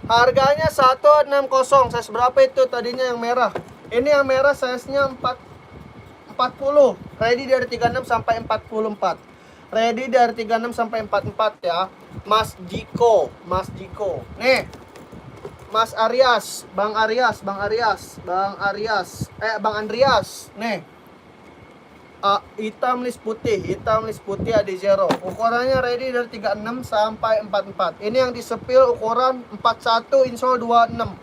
Harganya 160. Size berapa itu tadinya yang merah? Ini yang merah size-nya 40. Ready dari 36 sampai 44. Ready dari 36 sampai 44 ya. Mas Jiko. Nih. Mas Arias, Bang Andreas. Nih. Hitam list putih Adizero. Ukurannya ready dari 36 sampai 44. Ini yang disepil ukuran 41 insol 26.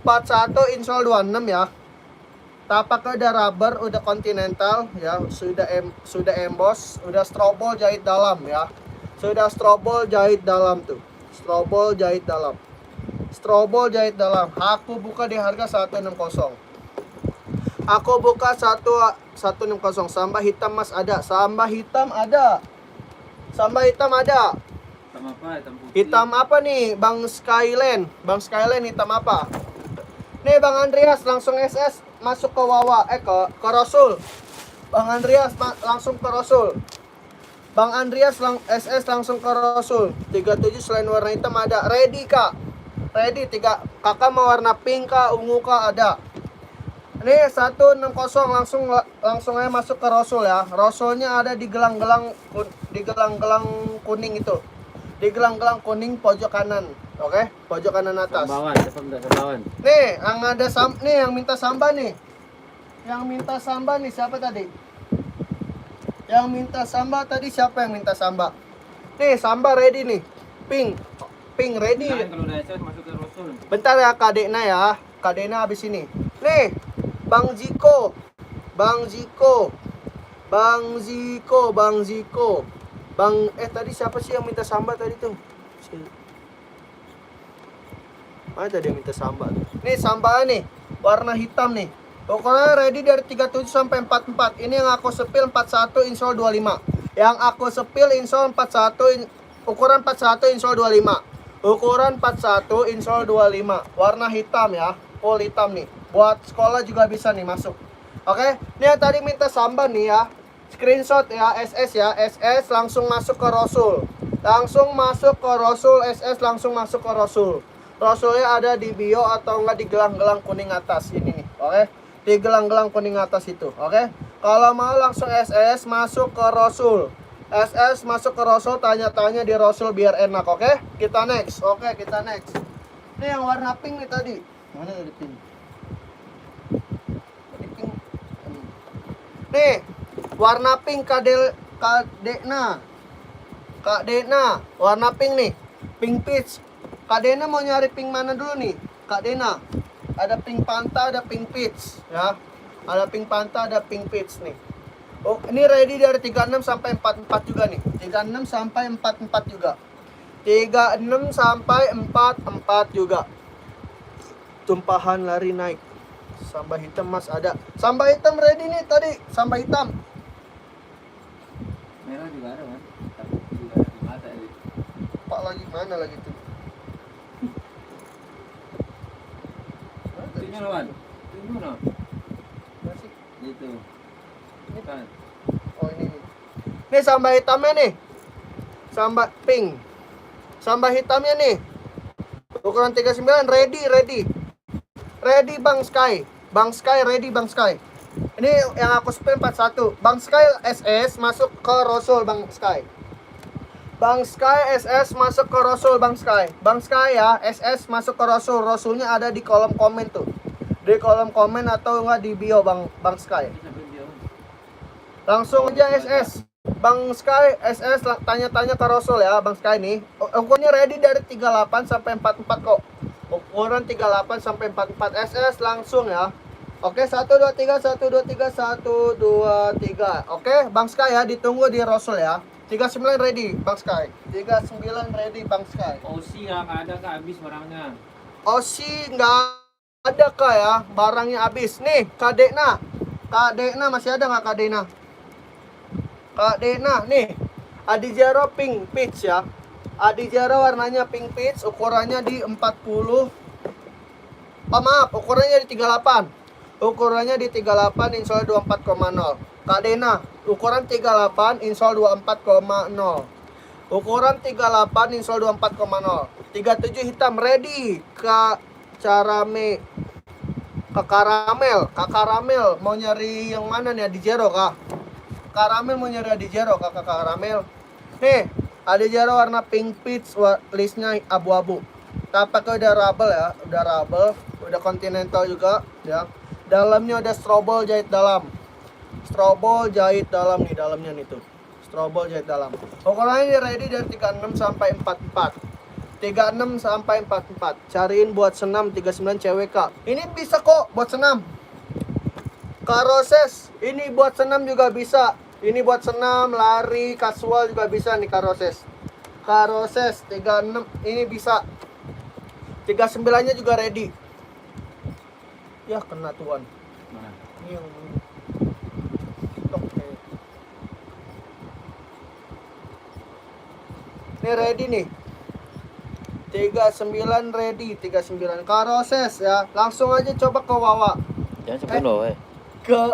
41 insol 26 ya. Tapaknya udah rubber, udah continental ya, sudah emboss, udah strobol jahit dalam ya. Sudah strobol jahit dalam tuh. Strobol jahit dalam. Aku buka di harga 160. Aku buka 160. Samba hitam Mas ada. Samba hitam ada. Hitam apa? Hitam putih. Hitam apa nih? Bang Skyline hitam apa? Nih Bang Andreas langsung SS masuk ke Wawa, ke Rosul. Bang Andreas langsung ke Rosul. Bang Andreas SS langsung ke Rosul. 37 selain warna hitam ada. Ready Kak. Ready 3. Kakak mau warna pink kah, ungu kah ada. Ini 160 langsung aja masuk ke Rosul ya. Rosulnya ada di gelang-gelang kuning itu. di gelang-gelang kuning pojok kanan. Oke, pojok kanan atas. Sambawan, siapa minta sambawan? Nih, yang ada nih yang minta samba nih. Yang minta samba nih siapa tadi? Yang minta samba tadi siapa yang minta samba? Nih, samba ready nih. Pink ready. Jangan kalau udah SS masuk ke Rasul. Bentar ya Kak Dekna ya. Kak Dekna habis ini. Nih, Bang Ziko. Bang tadi siapa sih yang minta samba tadi tuh? Mana tadi yang minta samba tuh? Nih samba nih, warna hitam nih. Pokoknya ready dari 37 sampai 44. Ini yang aku sepil 41 insol 25. Yang aku sepil insol 41 ukuran 41 insol 25. Ukuran 41 insol 25. Warna hitam ya, full hitam nih. Buat sekolah juga bisa nih masuk. Oke, ini yang tadi minta samba nih ya. Screenshot ya, SS ya, SS langsung masuk ke Rasul. Langsung masuk ke Rasul, SS langsung masuk ke Rasul. Rasulnya ada di bio atau enggak di gelang-gelang kuning atas ini nih, oke? Di gelang-gelang kuning atas itu, oke? Kalau mau langsung SS masuk ke Rasul. SS masuk ke Rasul, tanya-tanya di Rasul biar enak, oke? Kita next, oke kita next. Ini yang warna pink nih tadi. Mana tadi pink? Tadi pink. Nih, warna pink Kak Dekna, warna pink nih, pink peach. Kak Dena mau nyari pink mana dulu nih? Kak Dena, ada pink panta, ada pink peach ya. Ada pink panta, ada pink peach nih. Oh, ini ready dari 36 sampai 44 juga nih. 36 sampai 44 juga. 36 sampai 44 juga. Tumpahan lari naik. Samba hitam Mas ada. Samba hitam ready nih tadi, samba hitam. Merah juga ada kan? Tapi juga ada di mata ini. Pak lagi mana lagi tuh? Ini lawan. Ini mana? Masih. Itu. Ini kan. Oh ini nih. Nih samba hitamnya nih. Samba pink. Samba hitamnya nih. Ukuran 39 ready. Ready Bang Sky. Bang Sky ready Bang Sky. Ini yang aku spin 41. Bang Sky SS masuk ke Rasul Bang Sky. Bang Sky SS masuk ke Rasul Bang Sky. Bang Sky ya, SS masuk ke Rasul. Rasulnya ada di kolom komen tuh. Di kolom komen atau enggak di bio Bang Sky. Langsung aja SS. Bang Sky SS tanya-tanya ke Rasul ya Bang Sky nih. Ukurnya ready dari 38 sampai 44 kok. Ukuran 38 sampai 44 SS langsung ya. Oke, 1 2 3 1 2 3 1 2 3. Oke, Bang Sky ya ditunggu di Rasul ya. 39 ready Bang Sky. 39 ready Bang Sky. Osi ya, nggak ada kak, habis barangnya. Osi nggak ada kak ya, barangnya habis. Nih, Kak Dekna masih ada nggak Kak Dekna? Kak Dekna, nih Adijaro pink peach ya. Adijaro warnanya pink peach, ukurannya di 40. Oh maaf, ukurannya di 38. Ukurannya di 38, insol 24,0. Kak Dena, ukuran 38, insol 24,0. Ukuran 38, insol 24,0. 37 hitam, ready. Kak Karamel, mau nyari yang mana nih? Adijaro kak? Karamel mau nyari Adijaro, kakak Karamel. Nih, Adijaro warna pink peach, listnya abu-abu. Tapaknya udah rubble ya, udah continental juga ya. Dalamnya ada strobel jahit dalam. Strobel jahit dalam nih, dalamnya nih tuh. Strobel jahit dalam. Ukurannya ini ready dari 36 sampai 44. 36 sampai 44. Cariin buat senam 39 cewek kak. Ini bisa kok buat senam. Karoses, ini buat senam juga bisa. Ini buat senam, lari, kasual juga bisa nih karoses. Karoses 36 ini bisa. 39-nya juga ready. Ya kena tuan. Mana? Ini yang oke. Ini ready nih. 39 ready, 39 karoses ya. Langsung aja coba ke Wawa. Jangan sampai lo,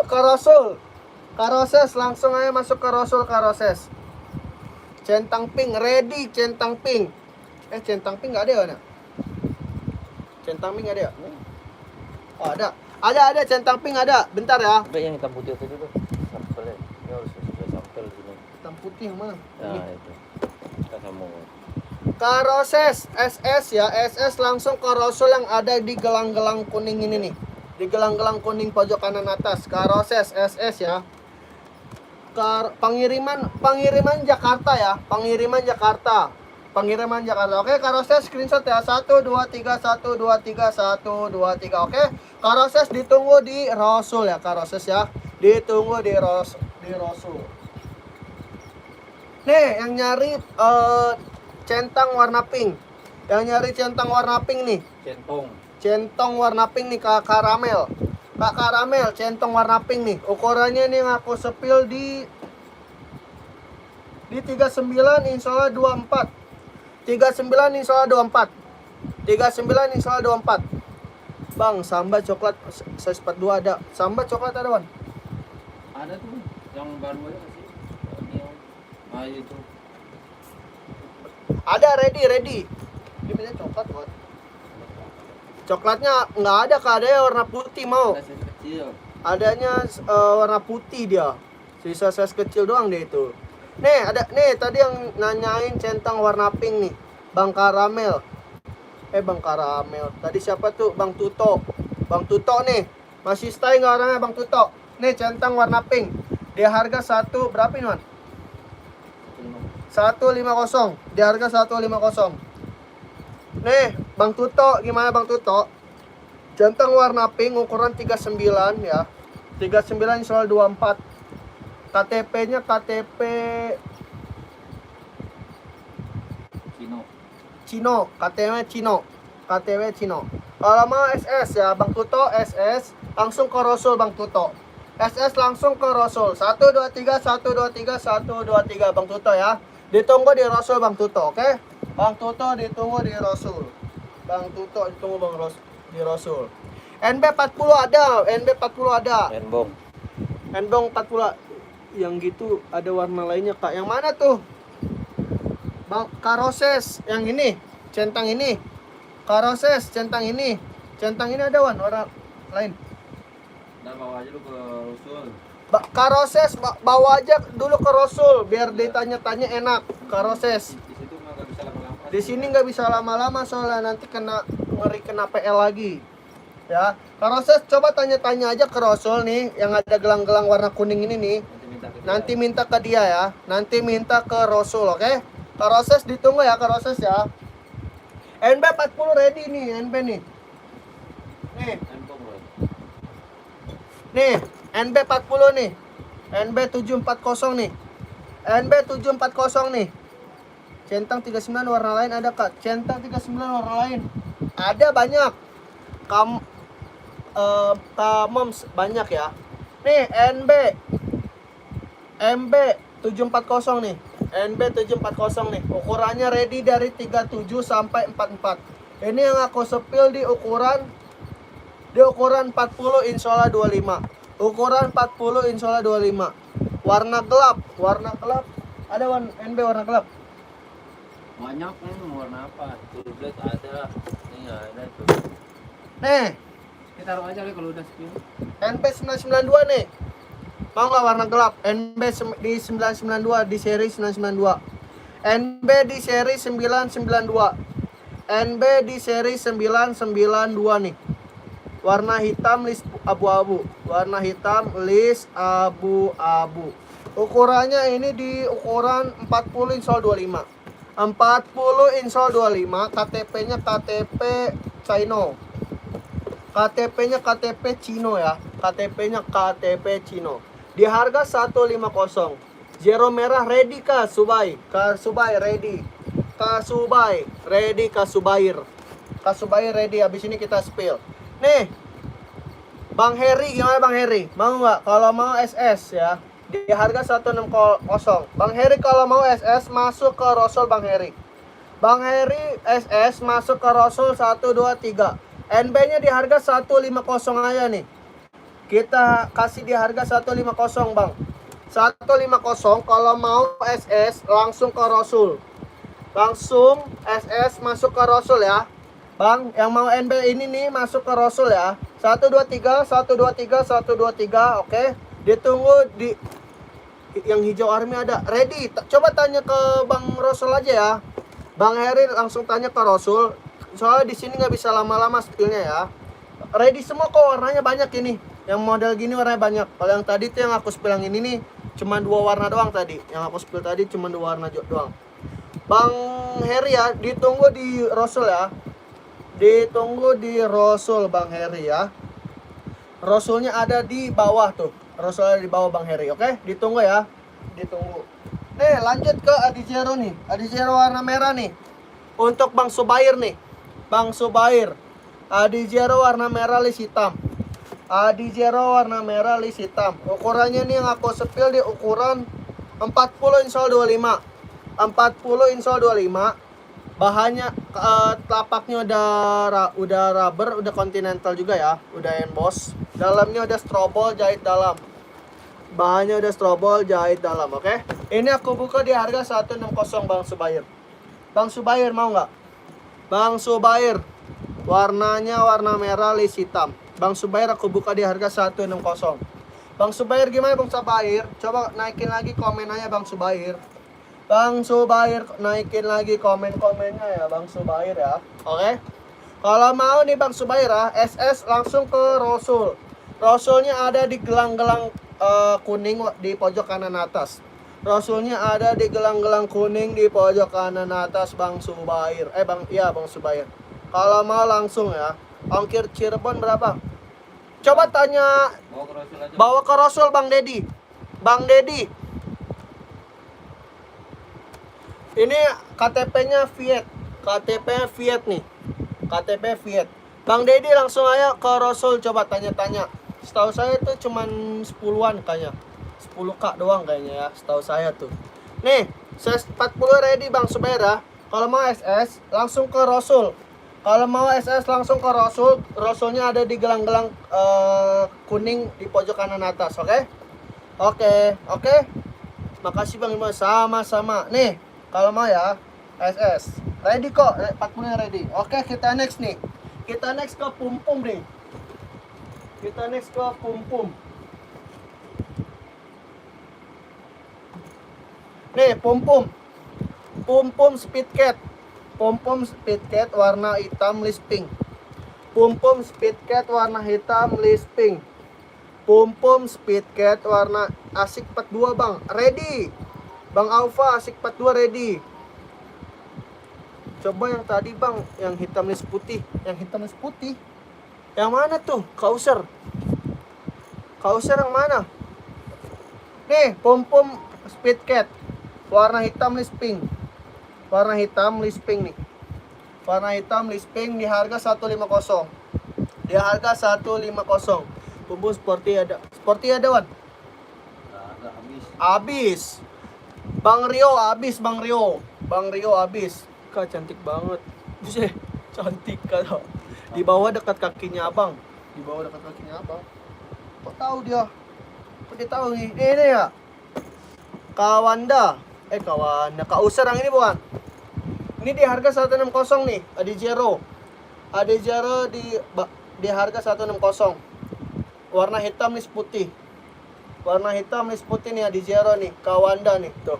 Ke Rasul. Karoses langsung aja masuk ke Rasul karoses. Centang pink ready, centang pink. Centang pink enggak ada ya, Nak? Centang pink ada ya? Oh, ada centang pink ada. Bentar ya. Tapi yang hitam putih itu dulu. Sampelnya. Ini harus sudah sampel sini. Hitam putih yang mana? Nah, itu. Kita sambung. Karoses SS ya, SS langsung ke Rasul yang ada di gelang-gelang kuning ini nih. Di gelang-gelang kuning pojok kanan atas. Karoses SS ya. Pengiriman Jakarta ya, pengiriman Jakarta. Pengiriman Jakarta. Oke, Karoses screenshot ya. 1 2 3 1 2 3 1 2 3. Oke. Karoses ditunggu di Rasul ya, Karoses ya. Ditunggu di Rasul. Nih, yang nyari centang warna pink. Yang nyari centang warna pink nih. Centong warna pink nih, Kak Karamel. Kak Karamel, centong warna pink nih. Ukurannya nih aku sepil di 39 insyaallah 24. 39 insyaallah 24. 39 insyaallah 24. Bang, samba coklat size 42 ada. Samba coklat ada, Wan? Ada tuh yang baru aja sih. Itu. Ada ready. Gimana coklat, Wan? Coklatnya nggak ada, Kak. Adanya warna putih mau. Ada size kecil. Adanya warna putih dia. Sisa size kecil doang deh itu. Nih tadi yang nanyain centang warna pink nih. Bang Karamel. Bang Karamel. Tadi siapa tuh? Bang Tuto. Bang Tuto nih. Masih stay nggak orangnya Bang Tuto? Nih centang warna pink. Dia harga berapa ini, Wan? 150. Dia harga 150. Nih, Bang Tuto, gimana Bang Tuto? Centang warna pink ukuran 39 ya. 39 insyaallah 24. KTP-nya KTP Cino, KTP Cino. Kalau mau SS ya, Bang Tuto SS langsung ke Rasul Bang Tuto. SS langsung ke Rasul. 1 2 3 1 2 3 1 2 3 Bang Tuto ya. Ditunggu di Rasul Bang Tuto, oke? Bang Tuto ditunggu di Rasul. Bang Tuto ditunggu di Rasul. NB40 ada, NB40 ada. Enbong 40. Yang gitu ada warna lainnya, Kak. Yang mana tuh? Bang Karoses yang ini, centang ini. Karoses centang ini. Centang ini ada warna lain. Nah, bawa aja lu ke Rasul. Karoses bawa aja dulu ke Rasul biar ditanya-tanya enak. Karoses. Di sini nggak bisa lama-lama soalnya nanti kena PL lagi. Ya, Karoses coba tanya-tanya aja ke Rasul nih yang ada gelang-gelang warna kuning ini nih. Nanti minta ke dia ya. Nanti minta ke Rasul, oke? Karoses ditunggu ya, Karoses ya. NB40 ready nih, NB nih. Nih, NB40 nih. NB740 nih. NB740 nih. Centang 39 warna lain ada, Kak. Centang 39 warna lain. Ada banyak. Moms banyak ya. Nih, MB 740 nih. NB 740 nih. Ukurannya ready dari 37 sampai 44. Ini yang aku sepil di ukuran 40 insyaallah 25. Ukuran 40 insyaallah 25. Warna gelap ada NB warna gelap. Banyak nih warna apa? Turblet ada. Nih ada tuh. Nih, Kita taruh aja deh kalau udah spill. NB 992 nih. Mau nggak warna gelap? NB di 992 di seri 992. NB di seri 992. NB di seri 992 nih. Warna hitam list abu-abu. Warna hitam list abu-abu. Ukurannya ini di ukuran 40 insyaallah 25. 40 insyaallah 25. KTP-nya KTP Chino. KTP-nya KTP Cino ya. KTP-nya KTP Cino. Di harga 150. Zero merah ready Kak Subai. Kak Subai ready. Kak Subai ready, Kak Subair. Kak Subair ready. Habis ini kita spill. Nih. Bang Heri gimana Bang Heri? Mau nggak? Kalau mau SS ya. Di harga 160. Bang Heri kalau mau SS masuk ke Rasul Bang Heri. Bang Heri SS masuk ke Rasul 1 2 3. NB-nya di harga 150 aja nih. Kita kasih di harga 150 Bang. 150 kalau mau SS langsung ke Rasul. Langsung SS masuk ke Rasul ya. Bang, yang mau NB ini nih masuk ke Rasul ya. 123 123 123, oke. Ditunggu di yang hijau army ada. Ready. Coba tanya ke Bang Rasul aja ya. Bang Heri langsung tanya ke Rasul. Soalnya di sini nggak bisa lama-lama spillnya ya. Ready semua kok, warnanya banyak ini. Yang model gini warnanya banyak. Kalau yang tadi tuh yang aku spill yang ini nih, cuma 2 warna doang tadi. Yang aku spill tadi cuma 2 warna doang. Bang Heri ya, ditunggu di Rasul ya. Ditunggu di Rasul Bang Heri ya. Rasulnya ada di bawah tuh. Rasul ada di bawah Bang Heri, oke? Ditunggu ya. Ditunggu. Nih, lanjut ke Adizero nih. Adizero warna merah nih. Untuk Bang Subair nih. Bang Subair. Adizero warna merah lis hitam. Adizero warna merah lis hitam. Ukurannya nih yang aku spill di ukuran 40 insol 25. 40 insol 25. Bahannya telapaknya udah rubber, udah continental juga ya, udah emboss. Dalamnya udah strobol jahit dalam. Bahannya udah strobol jahit dalam, oke? Ini aku buka di harga 160 Bang Subair. Bang Subair mau nggak? Bang Subair. Warnanya warna merah lis hitam. Bang Subair aku buka di harga 160. Bang Subair gimana Bang Subair? Coba naikin lagi komenannya Bang Subair. Bang Subair naikin lagi komen-komennya ya Bang Subair ya. Oke? Kalau mau nih Bang Subair ya, SS langsung ke Rasul. Rasulnya ada di gelang-gelang kuning di pojok kanan atas. Rasulnya ada di gelang-gelang kuning di pojok kanan atas Bang Subair. Bang Subair. Kalau mau langsung ya. Ongkir Cirebon berapa? Coba tanya Bawa ke Rasul aja. bawa ke Rasul Bang Dedi. Bang Dedi. Ini KTP-nya Fiat. KTP-nya Fiat nih. KTP Fiat. Bang Dedi langsung aja ke Rasul coba tanya-tanya. Setahu saya tuh cuman 10-an kayaknya. 10K doang kayaknya ya, setahu saya tuh. Nih, size 40 ready Bang Subair ya. Kalau mau SS langsung ke Rasul. Kalau mau SS langsung ke Rasul. Rasulnya ada di gelang-gelang kuning di pojok kanan atas, oke? Oke. Makasih Bang Imo, sama-sama. Nih, kalau mau ya SS. Ready kok, 40 ready. Oke, kita next nih. Kita next ke Pum-Pum nih. Kita next ke Pum-Pum. Nih, Pum-Pum. Pum-Pum Speed Cat. Pum-Pum Speed Cat warna hitam lis pink. Pum-Pum Speed Cat warna hitam lis pink. Pum-Pum Speed Cat warna Asik 42 Bang. Ready. Bang Alfa Asik 42 ready. Coba yang tadi Bang, yang hitam lis putih. Yang hitam lis putih. Yang mana tuh? Kauser. Kauser yang mana? Nih, Pum-Pum Speed Cat. Warna hitam lis pink. Warna hitam lis pink nih. Warna hitam lis pink di harga 150. Di harga 150. Pum-Pum Sporty ada. Sporty ada Wan? Agak habis. Abis. Bang Rio abis, Bang Rio. Bang Rio abis. Kak cantik banget. Buset, cantik Kak. Di bawah dekat kakinya Abang. Di bawah dekat kakinya Abang. Kok tahu dia? Kok dia tahu nih? Ini ya. Kawanda. Kawanda. Kauser yang ini bukan? Ini di harga 160 nih. Adizero. Adizero di harga 160. Warna hitam lis putih. Warna hitam lis putih nih Adizero nih. Kawanda nih. Tuh.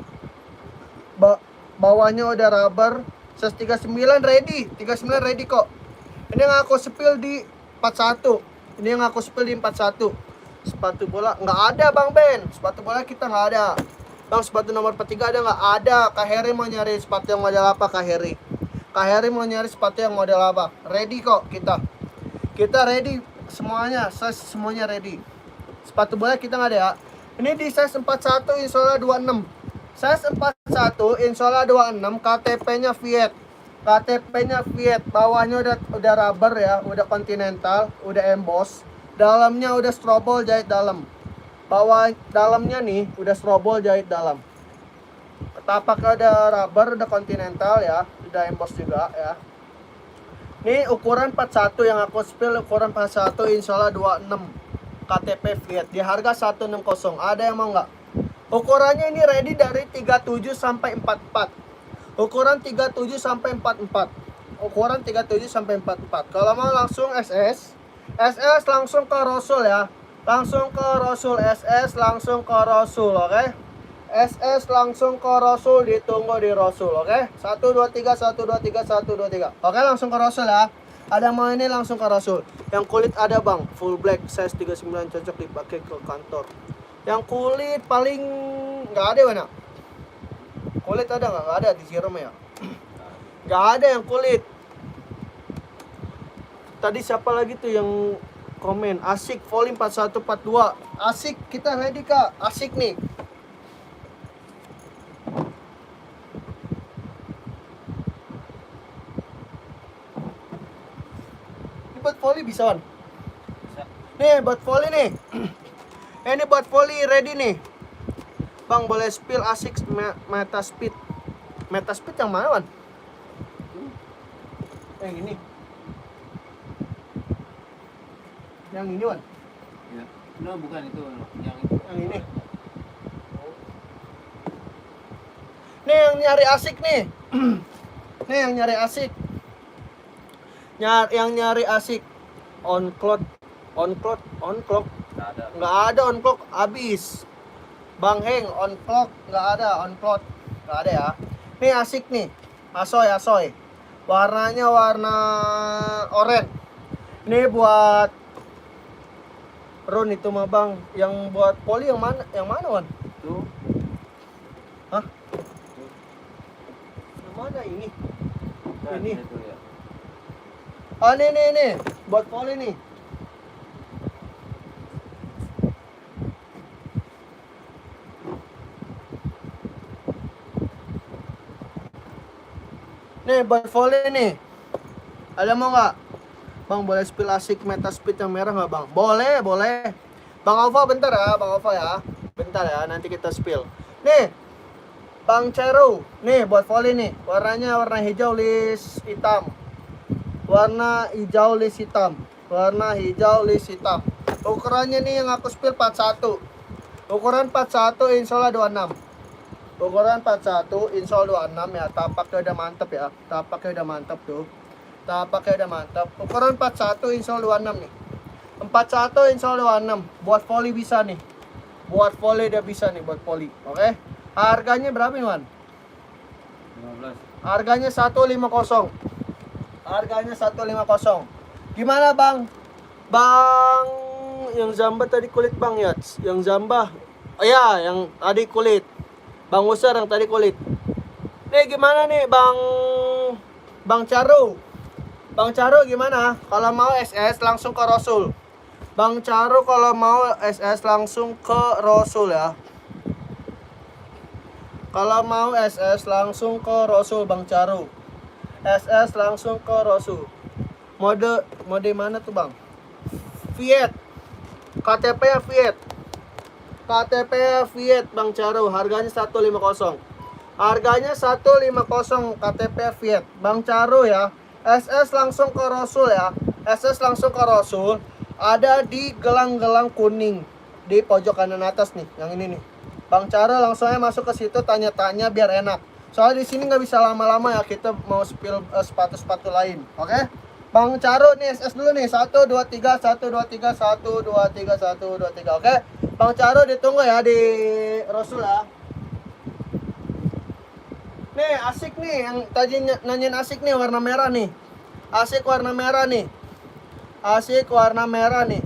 Bawahnya udah rubber. 139 ready. 39 ready kok. Ini yang aku spill di 41. Ini yang aku spill di 41. Sepatu bola nggak ada Bang Ben. Sepatu bola kita nggak ada. Bang sepatu nomor 43 ada nggak? Ada. Kak Heri mau nyari sepatu yang model apa Kak Heri? Kak Heri mau nyari sepatu yang model apa? Ready kok kita. Kita ready semuanya. Size semuanya ready. Sepatu bola kita nggak ada ya. Ini di size 41 insola 26. Size 41 insola 26. KTP-nya Fiat. KTP-nya Fiat. Bawahnya udah rubber ya, udah continental, udah emboss. Dalamnya udah strobol jahit dalam. Bawah dalamnya nih udah strobol jahit dalam. Ketapaknya udah rubber, udah continental ya, udah emboss juga ya. Ini ukuran 41 yang aku spill, ukuran 41 insyaallah 26. KTP Fiat di harga 160. Ada yang mau nggak? Ukurannya ini ready dari 37 sampai 44. Ukuran 37 sampai 44. Ukuran 37 sampai 44. Kalau mau langsung SS. SS langsung ke Rasul ya. Langsung ke Rasul SS, langsung ke Rasul, oke? SS langsung ke Rasul, ditunggu di Rasul, oke? 1 2 3 1 2 3 1 2 3. Oke, langsung ke Rasul ya. Ada mau ini langsung ke Rasul. Yang kulit ada, Bang, full black size 39 cocok dipakai ke kantor. Yang kulit paling nggak ada mana? Kulit ada nggak? Nggak ada di serum ya. Nggak ada yang kulit. Tadi siapa lagi tuh yang komen? Asik volume 4142. Asik, kita ready Kak. Asik nih. Buat volley bisa kan? Bisa. Nih buat volley nih. Ini buat volley ready nih. Bang boleh spill Asik meta speed. Meta speed yang mana Wan? Yang ini. Yang ini Wan. Ya. No, bukan itu. Yang itu. Yang ini. Nih yang nyari Asik nih. Nih yang nyari Asik. Yang nyari Asik on clock. Nggak ada. Nggak ada on clock, habis. Bang Heng on clock nggak ada, on clock nggak ada ya. Nih Asik nih, asoy. Warnanya warna oranye. Ini buat Ron itu mah Bang. Yang buat poli yang mana? Yang mana Wan? Itu. Hah? Itu. Yang mana ini? Nah, Ini. Itu ya. Ah nih. Buat poli nih. Nih buat volley nih. Ada mau nggak? Bang boleh spill Asik meta speed yang merah nggak Bang? Boleh. Bang Alfa bentar ya, Bang Alfa ya. Bentar ya, nanti kita spill. Nih, Bang Cero. Nih buat volley nih. Warnanya warna hijau list hitam. Warna hijau list hitam. Ukurannya nih yang aku spill 41. Ukuran 41 insola 26. Ukuran 41 insol 26 ya. Tapaknya udah mantep ya. Tapaknya udah mantap. Ukuran 41 insol 26 nih. 41 insol 26. Buat volley bisa nih. Buat volley udah bisa nih buat volley. Oke. Harganya berapa nih, Wan? 15. Harganya 150. Gimana, Bang? Bang yang Zamba tadi kulit Bang ya. Yang Zamba. Oh ya, yang tadi kulit. Bang Usar yang tadi kulit. Nih gimana nih Bang Caro? Bang Caro gimana? Kalau mau SS langsung ke Rasul. Bang Caro kalau mau SS langsung ke Rasul ya. Kalau mau SS langsung ke Rasul Bang Caro. SS langsung ke Rasul. Mode mana tuh Bang? Fiat. KTP-nya Fiat. Bang Caro, harganya 150. Harganya 150 KTP Fiat. Bang Caro ya. SS langsung ke Rasul ya. Ada di gelang-gelang kuning di pojok kanan atas nih, yang ini nih. Bang Caro langsung aja masuk ke situ tanya-tanya biar enak. Soalnya di sini nggak bisa lama-lama ya, kita mau spill sepatu-sepatu lain. Oke? Bang Caro nih SS dulu nih. 1 2 3 1 2 3 1 2 3 1 2 3. Oke? Bang Caro ditunggu ya di Rasul ya. Nih Asik nih yang tadi nanyain Asik nih warna merah nih. Asik warna merah nih.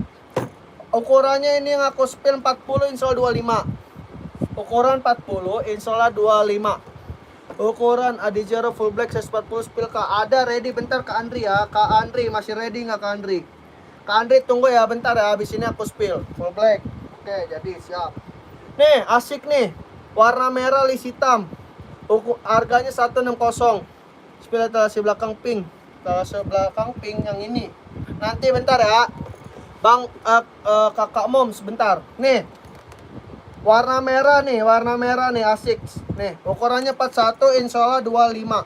Ukurannya ini yang aku spill 40 insol 25. Ukuran 40 insol 25. Ukuran Adizero full black size 40 spill Kak. Ada ready bentar Kak Andri ya. Kak Andri masih ready nggak Kak Andri? Kak Andri tunggu ya bentar ya, habis ini aku spill full black. Oke, jadi siap. Nih, Asik nih. Warna merah list hitam. Harganya 160. Spill etalase belakang pink. Etalase belakang pink yang ini. Nanti bentar ya. Bang Kakak Mom sebentar. Nih. Warna merah nih Asik. Nih, ukurannya 41 insol 25.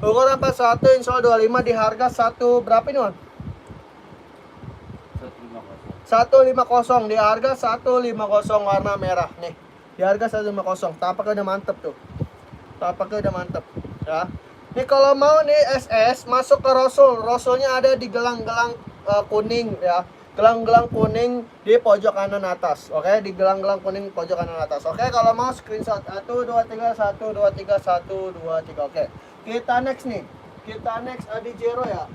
Ukuran 41 insol 25 di harga berapa ini, Wan? 150 di harga 150 warna merah nih. Di harga 150. Tapaknya udah mantep ya. Nih kalau mau nih SS masuk ke Rasul. Rasulnya ada di gelang-gelang kuning ya. gelang-gelang kuning di pojok kanan atas. Oke, di gelang-gelang kuning pojok kanan atas. Oke, kalau mau screenshot 1 2 3 1 2 3 1 2 3. Oke. Kita next nih. Kita next Adi Jero ya.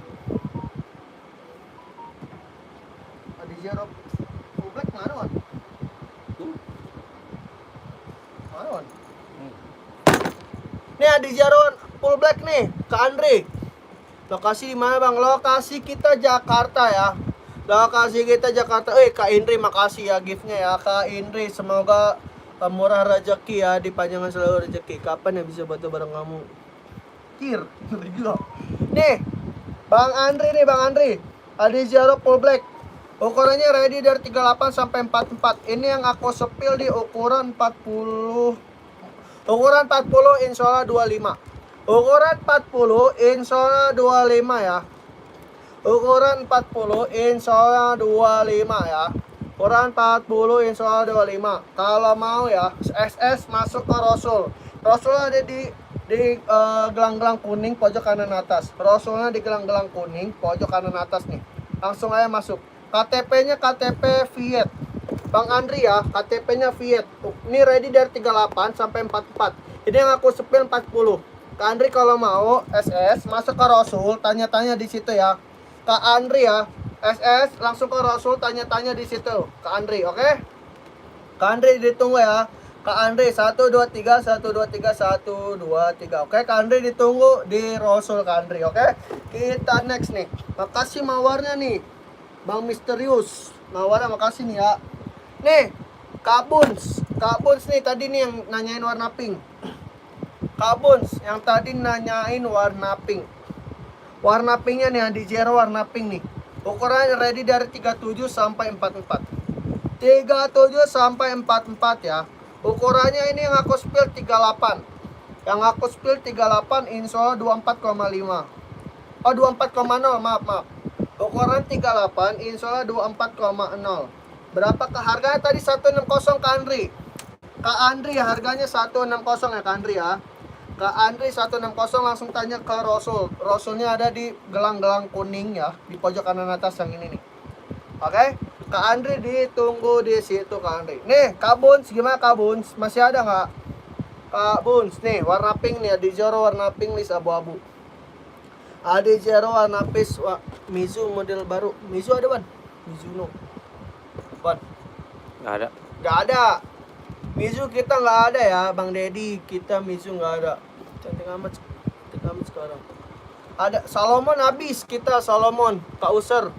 Adi Jero full black mana, Wan? Mana, Wan? Nih Adi Jero full black nih ke Andre. Lokasi di mana, Bang? Lokasi kita Jakarta ya. Lokasi kita Jakarta. Kak Indri makasih ya giftnya ya Kak Indri. Semoga murah rezeki ya, dipanjangkan selalu rezeki. Kapan ya bisa foto bareng kamu? Kir, gila. Nih, Bang Andri nih, Bang Andri. Adi Jaro full black. Ukurannya ready dari 38 sampai 44. Ini yang aku sepil di ukuran 40. Ukuran 40 insola 25. Ukuran 40 insola 25 ya. Ukuran 40 insola 25 ya. Ukuran 40 insola 25. Kalau mau ya SS masuk ke Rasul. Rasul ada di gelang-gelang kuning pojok kanan atas. Rasulnya di gelang-gelang kuning pojok kanan atas nih. Langsung aja masuk. KTP-nya KTP Viet. Bang Andri ya, KTP-nya Viet. Ini ready dari 38 sampai 44. Ini yang aku sepil 40. Kak Andri kalau mau SS masuk ke Rasul, tanya-tanya di situ ya. Kak Andri ya, SS langsung ke Rasul, tanya-tanya di situ. Kak Andri, oke? Kak Andri ditunggu ya. Kak Andri 1 2 3 1 2 3 1 2 3. Oke, Kak Andri ditunggu di Rasul Kak Andri, oke? Kita next nih. Makasih mawarnya nih. Bang Misterius. Mawarnya makasih nih ya. Nih, Kak Buns. Kak Buns nih tadi nih yang nanyain warna pink. Kak Buns yang tadi nanyain warna pink. Warna pinknya nih Adi Jero warna pink nih. Ukurannya ready dari 37 sampai 44. 37 sampai 44 ya. Ukurannya ini yang aku spill 38. Yang aku spill 38 insole 24,5. Oh 24,0 maaf. Ukuran 38 insole 24,0. Berapa ke harganya tadi 160 Kak Andri. Kak Andri harganya 160 ya Kak Andri ya. Kak Andri 160 langsung tanya ke Rasul. Rasulnya ada di gelang-gelang kuning ya, di pojok kanan atas yang ini nih. Oke? Kak Andri ditunggu di situ Kak Andri. Nih, Kak Buns gimana Kak Buns? Masih ada nggak? Kak Buns nih, warna pink nih, Adi Jero warna pink nih abu-abu. Adi Jero warna pink, Mizu model baru. Mizu ada, Ban? Mizuno. Ban? Nggak ada. Nggak ada. Mizu kita nggak ada ya, Bang Dedi. Kita Mizu nggak ada. Cantik amat sekarang. Ada Salomon habis kita Salomon. Kak User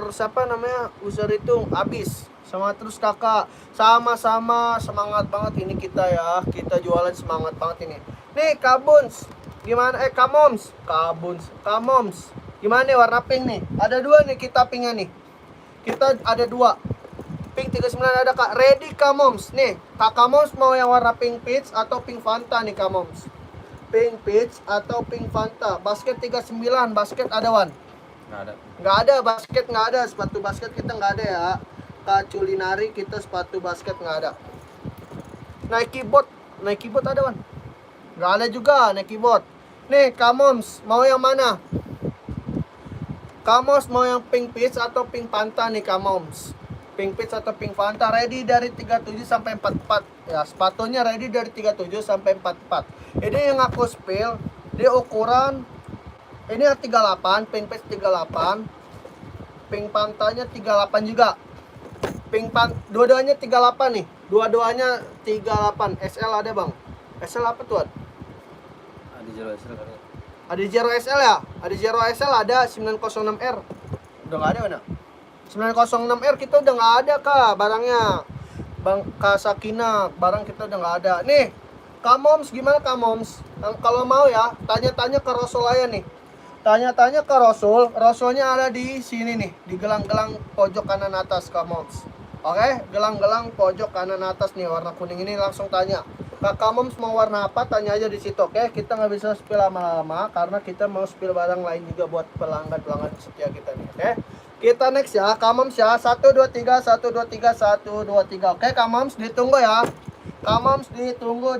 siapa namanya? User itu habis. Sama terus kakak. Sama-sama semangat banget ini kita ya. Kita jualan semangat banget ini. Nih Kak Buns. Gimana? Kak Moms. Gimana nih warna pink nih? Ada dua nih kita pinknya nih. Kita ada dua. Pink 39 ada Kak. Ready Kak Moms. Nih, Kak Moms mau yang warna pink peach atau pink Fanta nih Kak Moms. Pink peach atau pink Fanta. Basket 39, basket ada Wan? Nggak ada. Nggak ada, basket nggak ada. Sepatu basket kita nggak ada ya. Kak Culinari kita sepatu basket nggak ada. Nike bot ada Wan? Nggak ada juga Nike bot. Nih Kak Moms, mau yang mana? Kak Moms mau yang pink peach atau pink Fanta nih Kak Moms? Pink peach atau pink Fanta ready dari 37 sampai 44 ya, sepatunya ready dari 37 sampai 44. Ini yang aku spill di ukuran ini yang 38, pink peach 38, pink Fantanya 38 juga. Dua-duanya 38 nih, dua-duanya 38. SL ada Bang? SL apa tuh? Adi Jero SL kali ya. Adi Jero SL ya? Adi Jero SL ada 906R. Udah nggak ada mana? 906R kita udah nggak ada Kak barangnya. Bang Kak Sakina, barang kita udah nggak ada. Nih, Kak Moms gimana Kak Moms? Kalau mau ya, tanya-tanya ke Rasul aja nih. Tanya-tanya ke Rasul. Rasulnya ada di sini nih, di gelang-gelang pojok kanan atas Kak Moms. Oke, gelang-gelang pojok kanan atas nih warna kuning ini langsung tanya. Kak Moms mau warna apa? Tanya aja di situ. Oke, kita nggak bisa spill lama-lama karena kita mau spill barang lain juga buat pelanggan setia kita nih. Oke. Kita next ya, Kak Moms ya. 1 2 3 1 2 3 1 2 3. Oke, Kak Moms ditunggu ya. Kak Moms ditunggu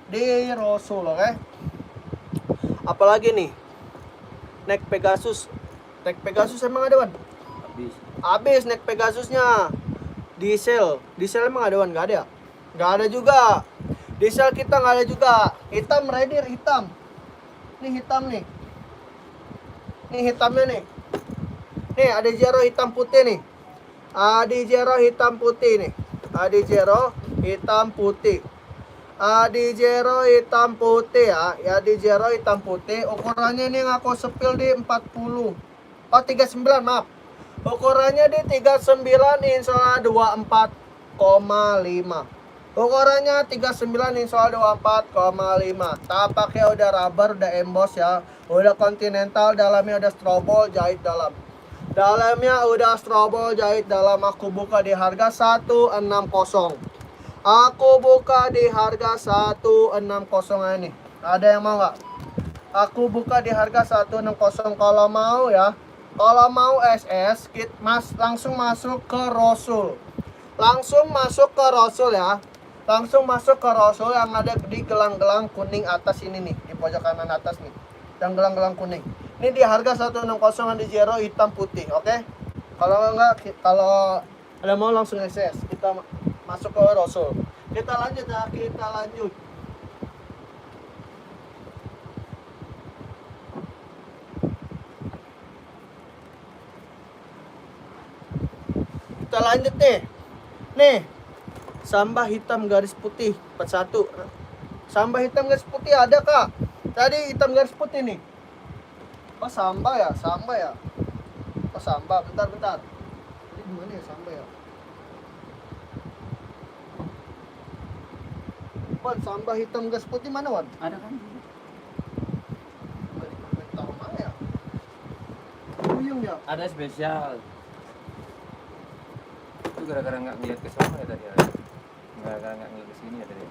di Rasul, oke? Apalagi nih? Naik Pegasus emang ada, Wan? Habis. Habis naik Pegasusnya. Diesel emang ada Wan? Nggak ada ya? Nggak ada juga. Diesel kita nggak ada juga. Hitam Raider hitam. Nih hitam nih. Nih hitamnya nih. Nih ada Jero hitam putih nih. Adizero hitam putih nih. Adizero hitam putih. Adizero hitam putih ya. Adizero hitam putih. Ukurannya ini yang aku sepil di 40. Oh 39 maaf. Ukurannya di 39 insola 24,5. Ukurannya 39 insola 24,5. Tapaknya udah rubber, udah emboss ya. Udah continental, dalamnya udah strobol jahit dalam. Dalamnya udah strobol jahit dalam. Aku buka di harga 160. Aku buka di harga 160 ini. Ada yang mau nggak? Aku buka di harga 160. Kalau mau ya. Kalau mau SS, langsung masuk ke Rosul. Langsung masuk ke Rosul ya. Langsung masuk ke Rosul yang ada di gelang-gelang kuning atas ini nih, di pojok kanan atas nih. Yang gelang-gelang kuning. Ini di harga 160 di Jero hitam putih, oke? Kalau enggak, kalau ada mau langsung SS, kita masuk ke Rosul. Kita lanjut ya, kita lanjut. Kita lanjut nih. Nih, Samba hitam garis putih 41. Samba hitam garis putih ada kak? Tadi hitam garis putih nih. Oh Samba ya, Samba ya. Oh Samba, bentar. Ini gimana ya Samba ya? Wan, Samba hitam garis putih mana Wan? Ada kan? Tahu mana ya? Buyung ya? Ada spesial. Itu gara-gara nggak ngeliat ke sana ya tadi ya. Gara-gara nggak ngeliat ke sini ya tadi.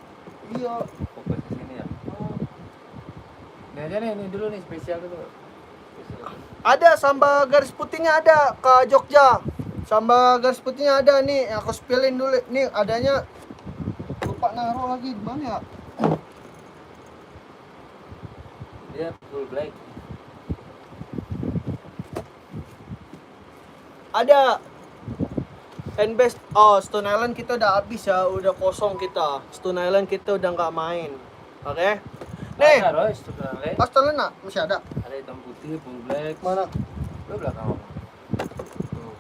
Iya. Fokus ke sini ya. Oh. Ini aja nih, ini dulu nih spesial dulu. Spesial. Ada Samba garis putihnya ada ke Jogja. Samba garis putihnya ada nih, aku spillin dulu. Nih adanya lupa naruh lagi di mana ya? Dia full black. Ada Handbase. Oh, Stone Island kita udah habis ya, udah kosong kita. Stone Island kita udah nggak main. Oke. Nih, Ada Roy, itu black. Stone Island nak? Masih ada. Ada hitam putih, full black. Mana? Lu belakang. Tuh.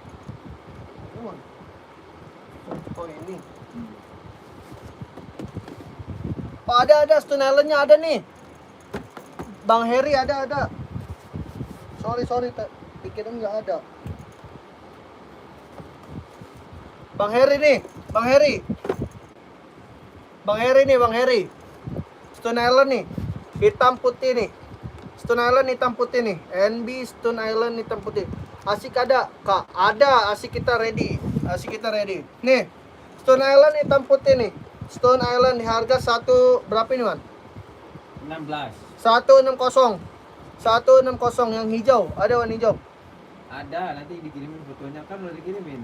Oh ini. Oh ada Stone Islandnya ada nih. Bang Heri ada. Sorry, pikirin nggak ada. Bang Heri nih, Bang Heri. Stone Island nih, hitam putih nih. Stone Island hitam putih nih. NB Stone Island hitam putih. Asik ada, Kak. Ada, asik kita ready. Nih, Stone Island hitam putih nih. Stone Island di harga berapa ini, Wan? 16. 160. 160 yang hijau. Ada Wan hijau? Ada, nanti dikirimin fotonya kan udah dikirimin.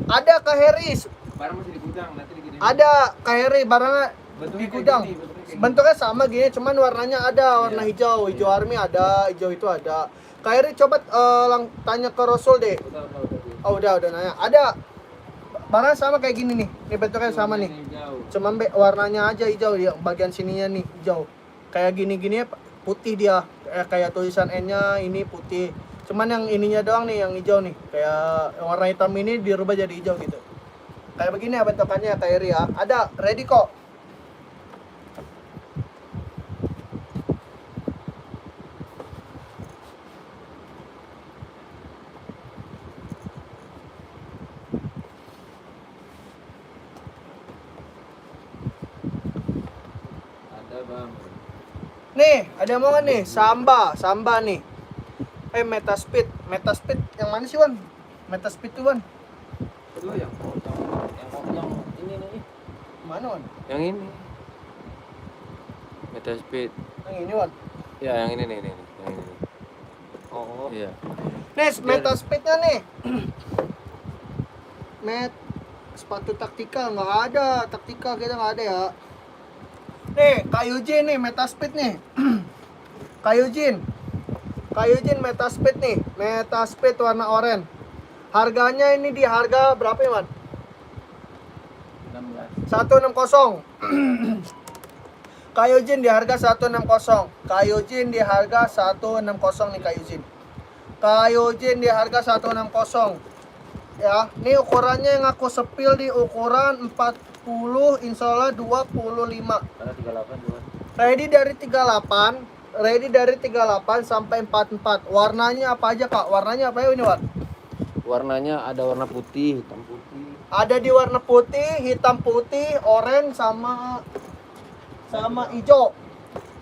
Ada Kak Heris. Barang masih di gudang, nanti dikirimin. Ada Kak Heri barangnya Bentuknya di kayak gudang. gini, bentuknya kayak Bentuknya sama gini, cuman warnanya ada, warna Iya. hijau. Hijau army ada, hijau itu ada. Kak Heri coba tanya ke Rasul deh. gini. Udah. Oh udah nanya. Ada barangnya sama kayak gini nih. Ini bentuknya sama nih. Jauh. Cuman warnanya aja hijau, yang bagian sininya nih hijau. Kayak gini-gini putih dia. Kayak tulisan N-nya ini putih. Cuman yang ininya doang nih yang hijau nih. Kayak warna hitam ini dirubah jadi hijau gitu. Kayak begini ya bentukannya Kak Heri ya. Ada, ready kok. Ada bang. Nih, ada yang mau nggak nih? Samba nih. Metaspeed yang mana sih Wan? Metaspeed tuh Wan. Itu yang ini nih. Mana Wan? Yang ini. Metaspeed. Yang ini Wan. Ya, yang ini nih, yang ini. Oh. Iya. Nih, Metaspeednya nih. Sepatu taktikal nggak ada, taktikal kita nggak ada ya. Nih, Kayujin nih, Metaspeed nih. Kayujin Metaspeed nih, Metaspeed warna oranye. Harganya ini di harga berapa ya, Man? 16. 160. Kyojin di harga 160. Kyojin di harga 160 nih Kyojin. Kyojin di harga 160. Ya, ini ukurannya yang aku sepil di ukuran 40, insyaallah 25. Ada 38 juga. Ready dari 38 sampai 44. Warnanya apa aja, Kak? Warnanya apa ya ini, Wan? Warnanya ada warna putih, hitam putih. Ada di warna putih, hitam putih, oranye sama hijau.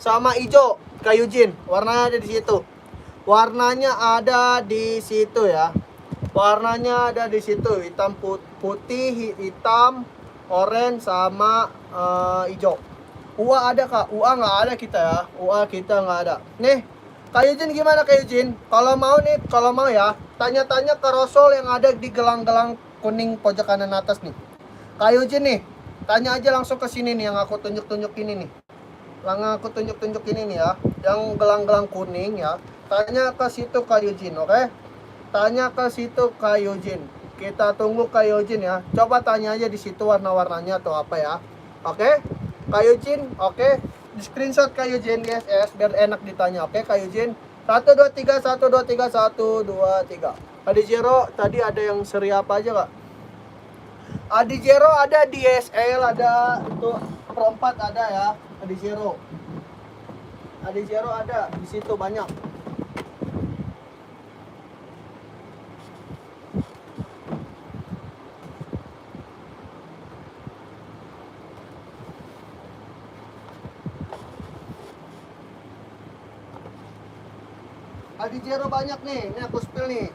Sama hijau, Kyojin. Warnanya ada di situ. Warnanya ada di situ ya. Warnanya ada di situ, hitam putih, hitam, oranye sama hijau. UA ada, Kak? UA nggak ada kita ya. UA kita nggak ada. Nih, Kyojin gimana Kyojin? Kalau mau ya, tanya-tanya ke Rosol yang ada di gelang-gelang kuning pojok kanan atas nih. Kyojin nih, tanya aja langsung ke sini nih yang aku tunjuk-tunjuk ini nih. Yang aku tunjuk-tunjuk ini nih ya, yang gelang-gelang kuning ya. Tanya ke situ Kyojin, oke? Tanya ke situ Kyojin. Kita tunggu Kyojin ya. Coba tanya aja di situ warna-warnanya atau apa ya. Oke? Kyojin, oke? Di screenshot Kyojin di SS biar enak ditanya. Oke, Kyojin. 1 2 3 1 2 3 1 2 3. Adijero tadi ada yang seri apa aja, Kak? Adijero ada DSL, ada itu Pro 4 ada ya. Adijero ada di situ banyak. Adijero banyak nih. Ini aku spill nih.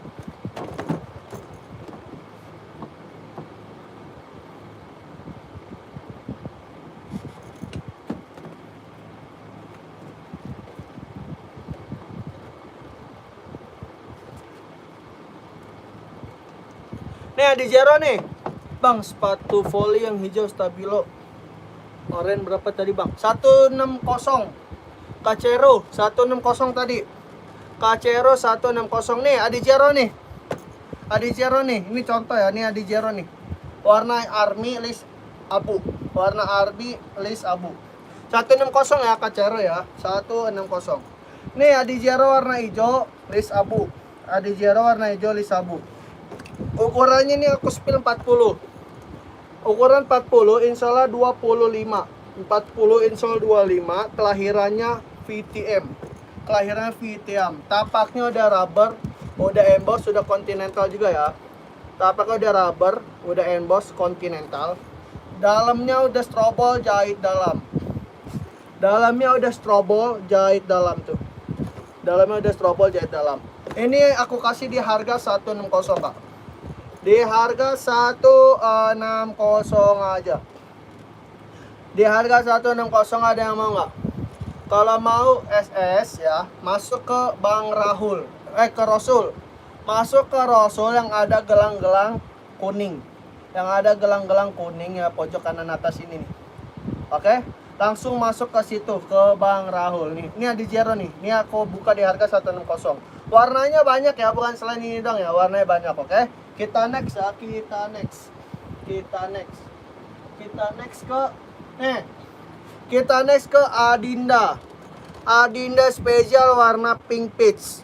Nih Adijero nih. Bang, sepatu volley yang hijau stabilo. Oren berapa tadi, Bang? 160. Kacero 160 tadi. Kacero 160 nih, Adijero nih. Adijero nih, ini contoh ya, ini Adijero nih. Warna army list abu. Warna army list abu. 160 ya Kacero ya, 160. Nih Adijero warna hijau list abu. Adijero warna hijau list abu. Ukurannya ini aku spill 40. Ukuran 40, insyaallah 25. 40 insyaallah 25, kelahirannya VTM. Kelahirannya VTM. Tapaknya udah rubber, udah emboss, sudah continental juga ya. Tapaknya udah rubber, udah emboss continental. Dalamnya udah strobol jahit dalam. Dalamnya udah strobol jahit dalam tuh. Dalamnya udah strobol jahit dalam. Ini aku kasih di harga 160, Kak. Di harga 160 aja. Di harga 160 ada yang mau nggak? Kalau mau SS ya, masuk ke Bang Rahul. Ke Rosul. Masuk ke Rosul yang ada gelang-gelang kuning. Yang ada gelang-gelang kuning ya, pojok kanan atas ini nih. Oke? Langsung masuk ke situ, ke Bang Rahul nih. Ini Adijero nih. Ini aku buka di harga 160. Warnanya banyak ya, bukan selain ini dong ya. Warnanya banyak, oke? Kita next ya, kita next ke kita next ke Adinda. Adinda spesial warna pink peach.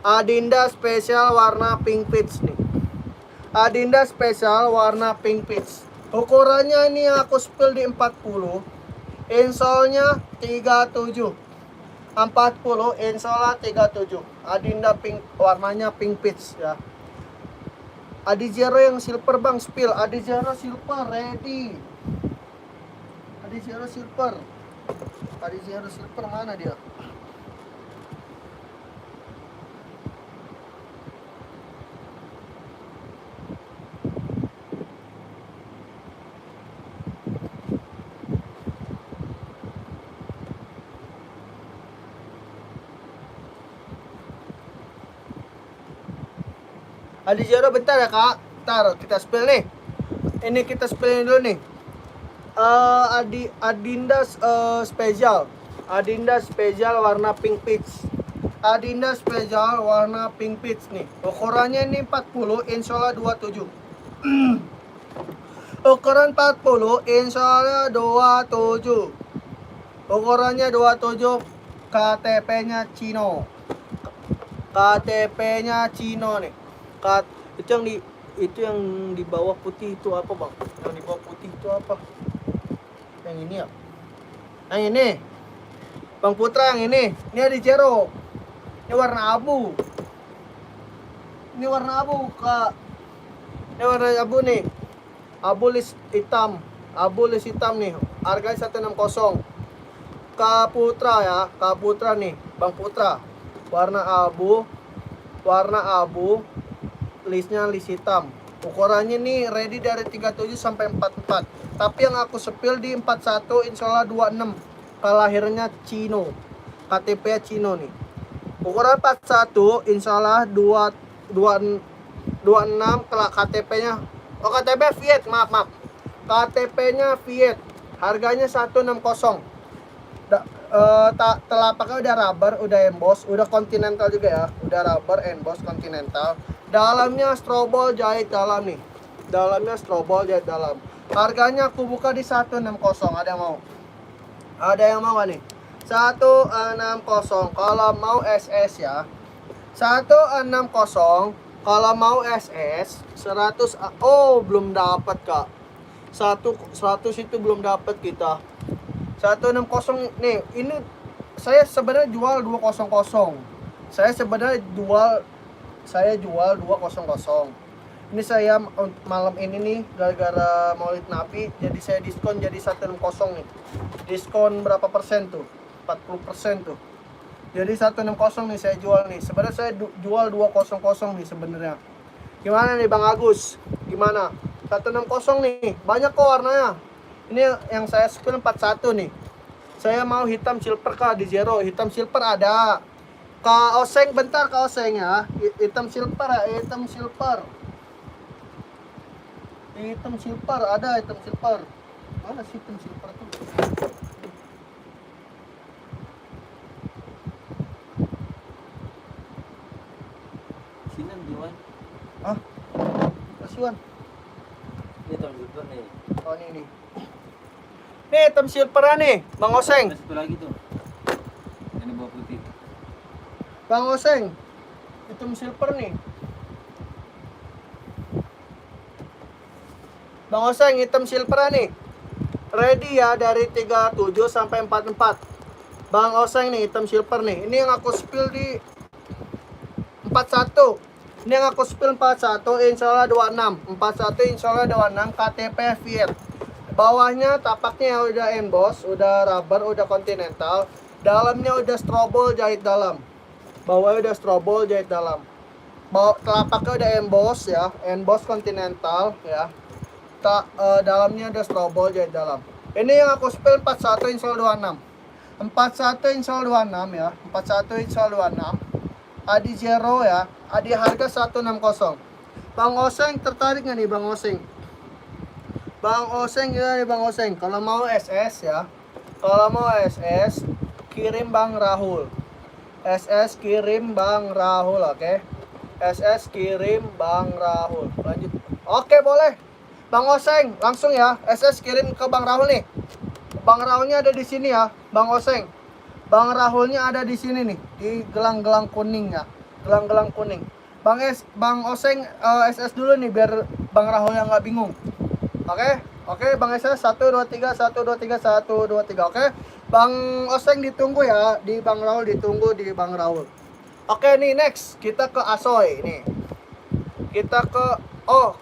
Adinda spesial warna pink peach nih. Adinda spesial warna pink peach. Ukurannya ini aku spill di 40. Insole-nya 37. 40 insole 37. Adinda pink, warnanya pink peach ya. Adijero yang silver, Bang, spill. Adijero silver ready. Adijero silver. Adijero silver mana dia? Adijero bentar ya, Kak. Bentar, kita spill nih. Ini kita spill dulu nih. Adinda spesial. Adinda spesial warna pink peach. Adinda Special warna pink peach nih. Ukurannya ini 40, insyaallah 27. Ukuran 40, insyaallah 27. Ukurannya 27, KTP-nya Cino. KTP-nya Cino nih. Itu yang di bawah putih itu apa, Bang? Yang di bawah putih itu apa? Yang ini ya? Yang ini. Bang Putra yang ini. Ini ada Jero. Ini warna abu. Ini warna abu, Kak. Ini warna abu nih. Abu list hitam. Abu list hitam nih. Harganya 160. Kak Putra ya. Kak Putra nih. Bang Putra. Warna abu. Warna abu. Listnya list hitam. Ukurannya nih ready dari 37 sampai 44. Tapi yang aku sepil di 41, insyaallah 26. Kelahirannya Cino. KTP-nya Cino nih. Ukuran 41, insyaallah 26. KTP-nya KTP Viet, maaf. KTP-nya Viet. Harganya 160. Telapaknya udah rubber, udah emboss, udah continental juga ya. Udah rubber, emboss, continental. Dalamnya strobol jahit dalam nih. Dalamnya strobol jahit dalam. Harganya aku buka di 160. Ada yang mau? Ada yang mau gak nih? 160. Kalau mau SS ya. 160. Kalau mau SS 100. Oh, belum dapat, Kak. 100 itu belum dapat kita. 160 nih. Ini saya sebenarnya jual 200. Saya sebenarnya jual 200. Ini saya malam ini nih gara-gara Maulid Nabi, jadi saya diskon jadi 160 nih. Diskon berapa persen tuh? 40% tuh. Jadi 160 nih saya jual nih. Sebenarnya saya jual 200 nih sebenarnya. Gimana nih Bang Agus? Gimana? 160 nih. Banyak kok warnanya. Ini yang saya spill 41 nih. Saya mau hitam silver, Kak, di Zero. Hitam silver ada. Kak Oseng, bentar Kak Oseng ya. Hitam silver ya, hitam silver. Hitam silver ada, hitam silver. Mana sih hitam silver tuh? Sini Diwan. Ah, kasihan. Ini tahun juga nih. Oh ini nih. Nih hitam silver nih, Bang Oseng. Ada satu lagi tuh. Ini bawah putih. Bang Oseng, hitam silver nih. Bang Oseng, hitam silver nih. Ready ya dari 37 sampai 44. Bang Oseng nih, hitam silver nih. Ini yang aku spill di 41. Ini yang aku spill 41, insyaallah 26. 41 insyaallah 26, KTP Viet. Bawahnya tapaknya udah emboss, udah rubber, udah continental. Dalamnya udah strobol jahit dalam. Bawahnya udah strobol jahit dalam. Telapaknya udah emboss ya, emboss continental ya. Dalamnya udah strobol jahit dalam. Ini yang aku spill 41 insyaallah 26. 41 insyaallah 26 ya. 41 insyaallah 26. Adi Zero ya. Adi harga 160. Bang Oseng tertarik nggak nih Bang Oseng? Bang Oseng ya nih Bang Oseng. Kalau mau SS ya. Kalau mau SS kirim Bang Rahul. SS kirim Bang Rahul, oke? SS kirim Bang Rahul. Lanjut. Oke, boleh. Bang Oseng, langsung ya. SS kirim ke Bang Rahul nih. Bang Rahulnya ada di sini ya, Bang Oseng. Bang Rahulnya ada di sini nih, di gelang-gelang kuning ya. Gelang-gelang kuning. Bang Oseng SS dulu nih biar Bang Rahul yang nggak bingung. Oke? Oke, Bang SS 1 2 3 1 2 3 1 2 3. Oke. Bang Oseng ditunggu ya, di Bang Rahul ditunggu di Bang Rahul. Oke nih, next kita ke Asoy nih. Kita ke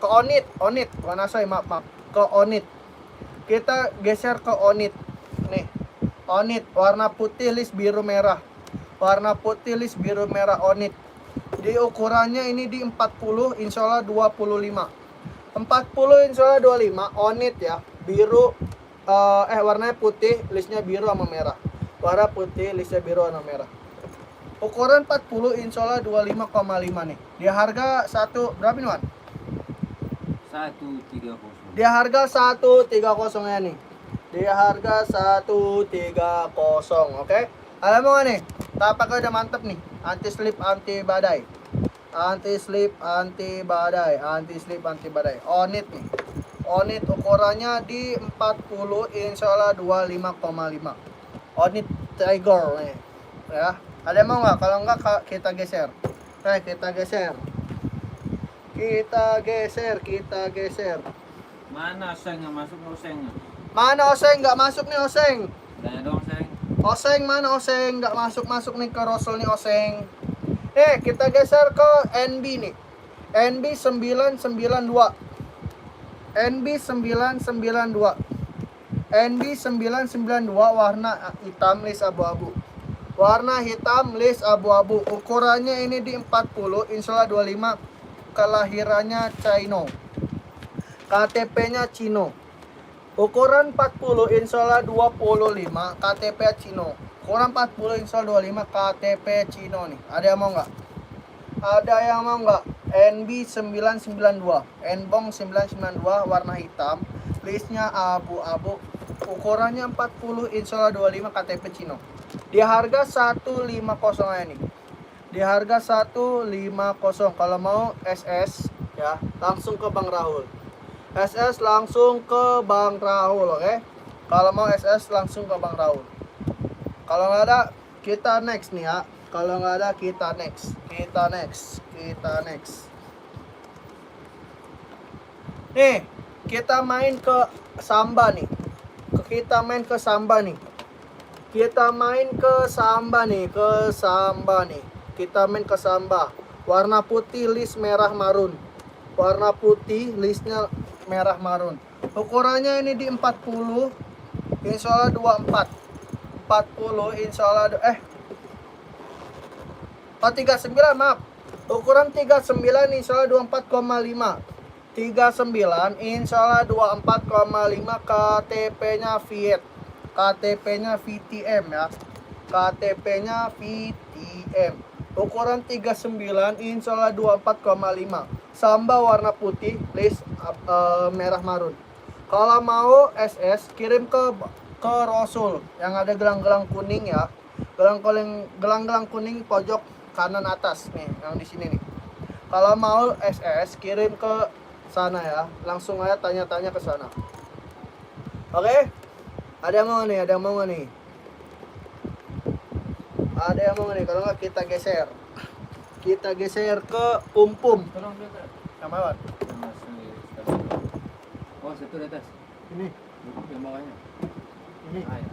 Onit, bukan Asoy, maaf. Ke Onit. Kita geser ke Onit. Nih. Onit warna putih list biru merah. Warna putih list biru merah Onit. Di ukurannya ini di 40, insyaallah 25. 40 insyaallah 25 Onit ya. Biru warnanya putih, listnya biru sama merah. Warna putih, listnya biru sama merah. Ukuran 40 insyaallah 25,5 nih. Dia harga berapa nih, Wan? 130. Dia harga 130 ya nih. Dia harga 130, oke? Ada mau nggak nih? Tapak udah mantep nih. Anti slip, anti badai. Anti slip, anti badai. Anti slip, anti badai. Onit nih. Onit ukurannya di 40, insya Allah 25,5. Onit Tiger nih. Ya. Ada mau nggak? Kalau nggak kita geser. Kita geser. Kita geser. Mana oseng nggak masuk oseng? Mana oseng nggak masuk nih oseng? Tanya dong oseng. Oseng mana oseng? Nggak masuk nih ke Rasul nih oseng. Kita geser ke NB nih. NB 992. NB 992. NB 992 warna hitam list abu-abu. Warna hitam list abu-abu. Ukurannya ini di 40, insya Allah 25. Kelahirannya Chino. KTP-nya Cino. Ukuran 40, insya Allah 25. KTP Cino. Ukuran 40, insya Allah 25. KTP Cino nih. Ada yang mau nggak? Ada yang mau nggak? NB 992. Nbong 992 warna hitam. Listnya abu-abu. Ukurannya 40, insya Allah 25. KTP Cino. Di harga 150 aja nih. Di harga 150. Kalau mau SS ya, langsung ke Bang Rahul. SS langsung ke Bang Rahul, oke? Kalau mau SS langsung ke Bang Rahul. Kalau nggak ada, kita next nih ya. Kalau nggak ada, kita next. Nih, kita main ke Samba nih. Kita main ke Samba nih. Kita main ke Samba. Warna putih list merah marun. Warna putih listnya merah marun. Ukurannya ini di 40, insya Allah 24. 40, insya Allah 39, maaf. Ukuran 39, insya Allah 24,5. 39, insya Allah 24,5. KTP-nya Viet. KTP-nya VTM ya. KTP-nya VTM. Ukuran 39, insya Allah 24,5. Samba warna putih, list merah marun. Kalau mau SS, kirim ke Rasul yang ada gelang-gelang kuning ya. Gelang-gelang kuning pojok kanan atas nih, yang di sini nih. Kalau mau SS, kirim ke sana ya. Langsung aja tanya-tanya ke sana. Oke? Ada yang mau nih? Ada yang mau nih? Kalau nggak kita geser. Kita geser ke Pum-Pum. Tolong dia. Yang mana? Oh, situ di atas. Ini. Yang bawahnya. Ini. Ah, ya.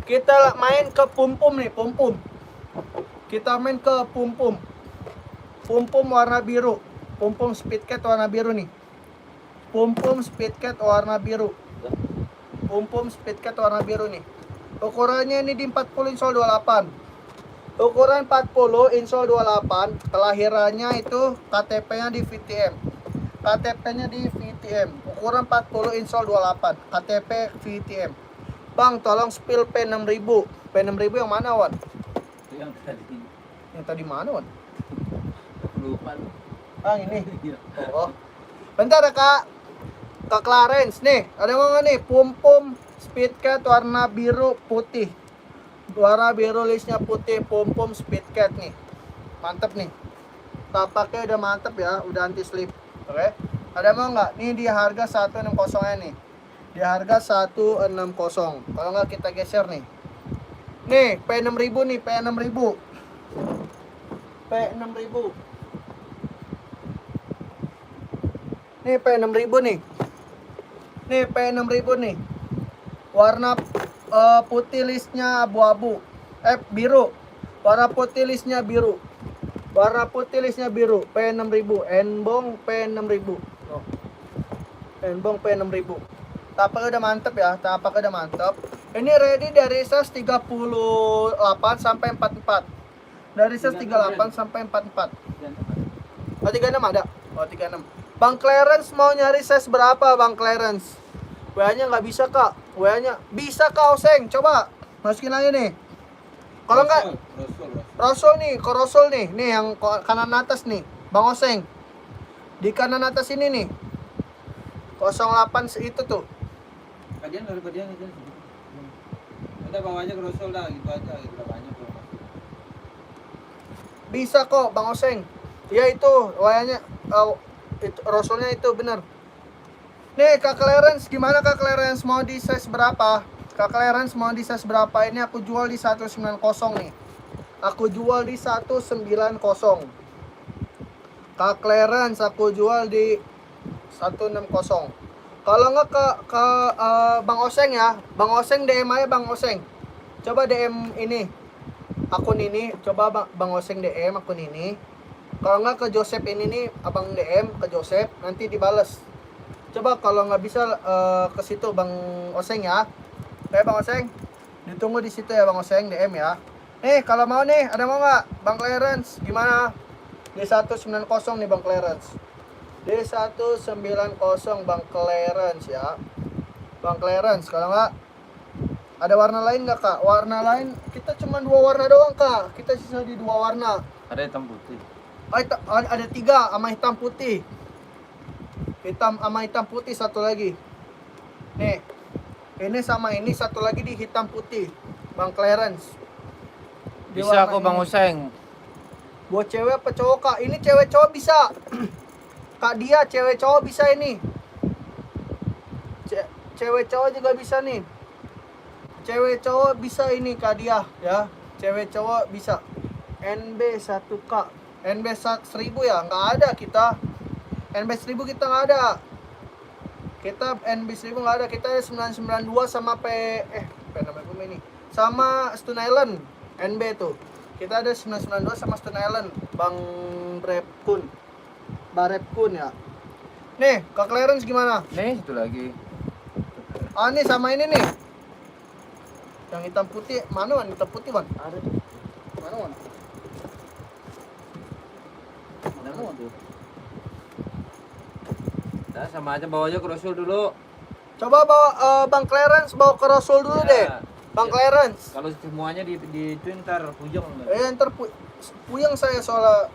Kita main ke Pum-Pum nih, Pum-Pum. Kita main ke Pum-Pum. Pum-Pum warna biru. Pum-Pum Speedcat warna biru nih. Pum-Pum Speedcat warna biru. Pum-Pum Speedcat warna biru nih. Ukurannya ini di 40, insol 28. Ukuran 40, insol 28. Kelahirannya itu KTP-nya di VTM. KTP-nya di VTM. Ukuran 40, insol 28. KTP VTM. Bang, tolong spill P6000. P6000 yang mana, Wan? Itu yang tadi. Yang tadi mana, Wan? Lupa lu. Bang, ini. Iya. Oh. Bentar ya, Kak. Kak Clarence nih, ada yang mau nggak nih? Pum-Pum Speedcat warna biru putih. Warna biru listnya putih, Pum-Pum Speedcat nih. Mantep nih. Tapaknya udah mantep ya, udah anti slip. Oke. Ada yang mau nggak? Nih di harga 160 nya nih. Di harga 160. Kalau nggak kita geser nih. Nih, P6000 nih, P6000. P6000. Nih P6000 nih. Nih P6000 nih. Warna putih listnya abu-abu. Biru. Warna putih listnya biru. Warna putih listnya biru. P6000. Nbong P6000. Oh. Nbong P6000. Tapaknya udah mantep ya. Tapaknya udah mantep. Ini ready dari size 38 sampai 44. Dari size 38 sampai 44. Oh 36 ada? Oh 36. Bang Clarence mau nyari size berapa Bang Clarence? WA-nya nggak bisa Kak. WA-nya bisa Kak Oseng. Coba masukin aja nih. Kalau nggak Rasul. Rasul nih, ke Rasul nih. Nih yang kanan atas nih. Bang Oseng. Di kanan atas ini nih. 08 itu tuh. Kadian dari kadian itu. Udah bawa aja ke Rasul dah, gitu aja, gitu udah banyak belum. Bisa kok Bang Oseng. Ya itu wayanya itu Rasulnya itu bener. Nih Kak Clarence, gimana Kak Clarence, mau di size berapa? Kak Clarence mau di size berapa? Ini aku jual di 190 nih. Aku jual di 190. Kak Clarence aku jual di 160. Kalau nggak ke Bang Oseng ya, Bang Oseng DM aja Bang Oseng. Coba DM ini akun ini, coba Bang Oseng DM akun ini. Kalau nggak ke Joseph ini nih, abang DM ke Joseph, nanti dibales. Coba kalau nggak bisa ke situ Bang Oseng ya. Oke Bang Oseng, ditunggu di situ ya Bang Oseng DM ya. Nih kalau mau nih, ada mau nggak Bang Clarence? Gimana? Di 190 nih Bang Clarence. Di 190 Bang Clarence ya. Bang Clarence, kalau nggak ada warna lain nggak Kak? Warna lain kita cuma 2 warna doang Kak. Kita sisa di 2 warna. Ada hitam putih. Ada 3 sama hitam putih. Hitam sama hitam putih satu lagi. Nih. Ini sama ini satu lagi di hitam putih. Bang Clarence. Di Bisa warna kok Bang ini. Oseng. Buat cewek apa cowok Kak? Ini cewek cowok bisa. Kak dia cewek cowok bisa ini. Cewek cowok juga bisa nih. Cewek cowok bisa ini Kak dia ya. Cewek cowok bisa. NB 1K. NB 1000 ya? Nggak ada kita. NB 1000 kita nggak ada. Kita NB 1000 nggak ada. Kita 992 sama namanya ini. Sama Stone Island. NB tuh. Kita ada 992 sama Stone Island. Bang Barepkun ya. Nih, Kak Clarence gimana? Nih, itu lagi. Ah, nih sama ini nih. Yang hitam putih, mana Wan? Hitam putih, Wan? Ada tuh. Mana Wan? Mana tuh? Nah, sama aja bawa aja ke Rasul dulu. Coba bawa Bang Clarence bawa ke Rasul dulu Ya. deh. Bang Clarence. Kalau semuanya di itu ntar hujung. Ntar puyeng saya soalnya.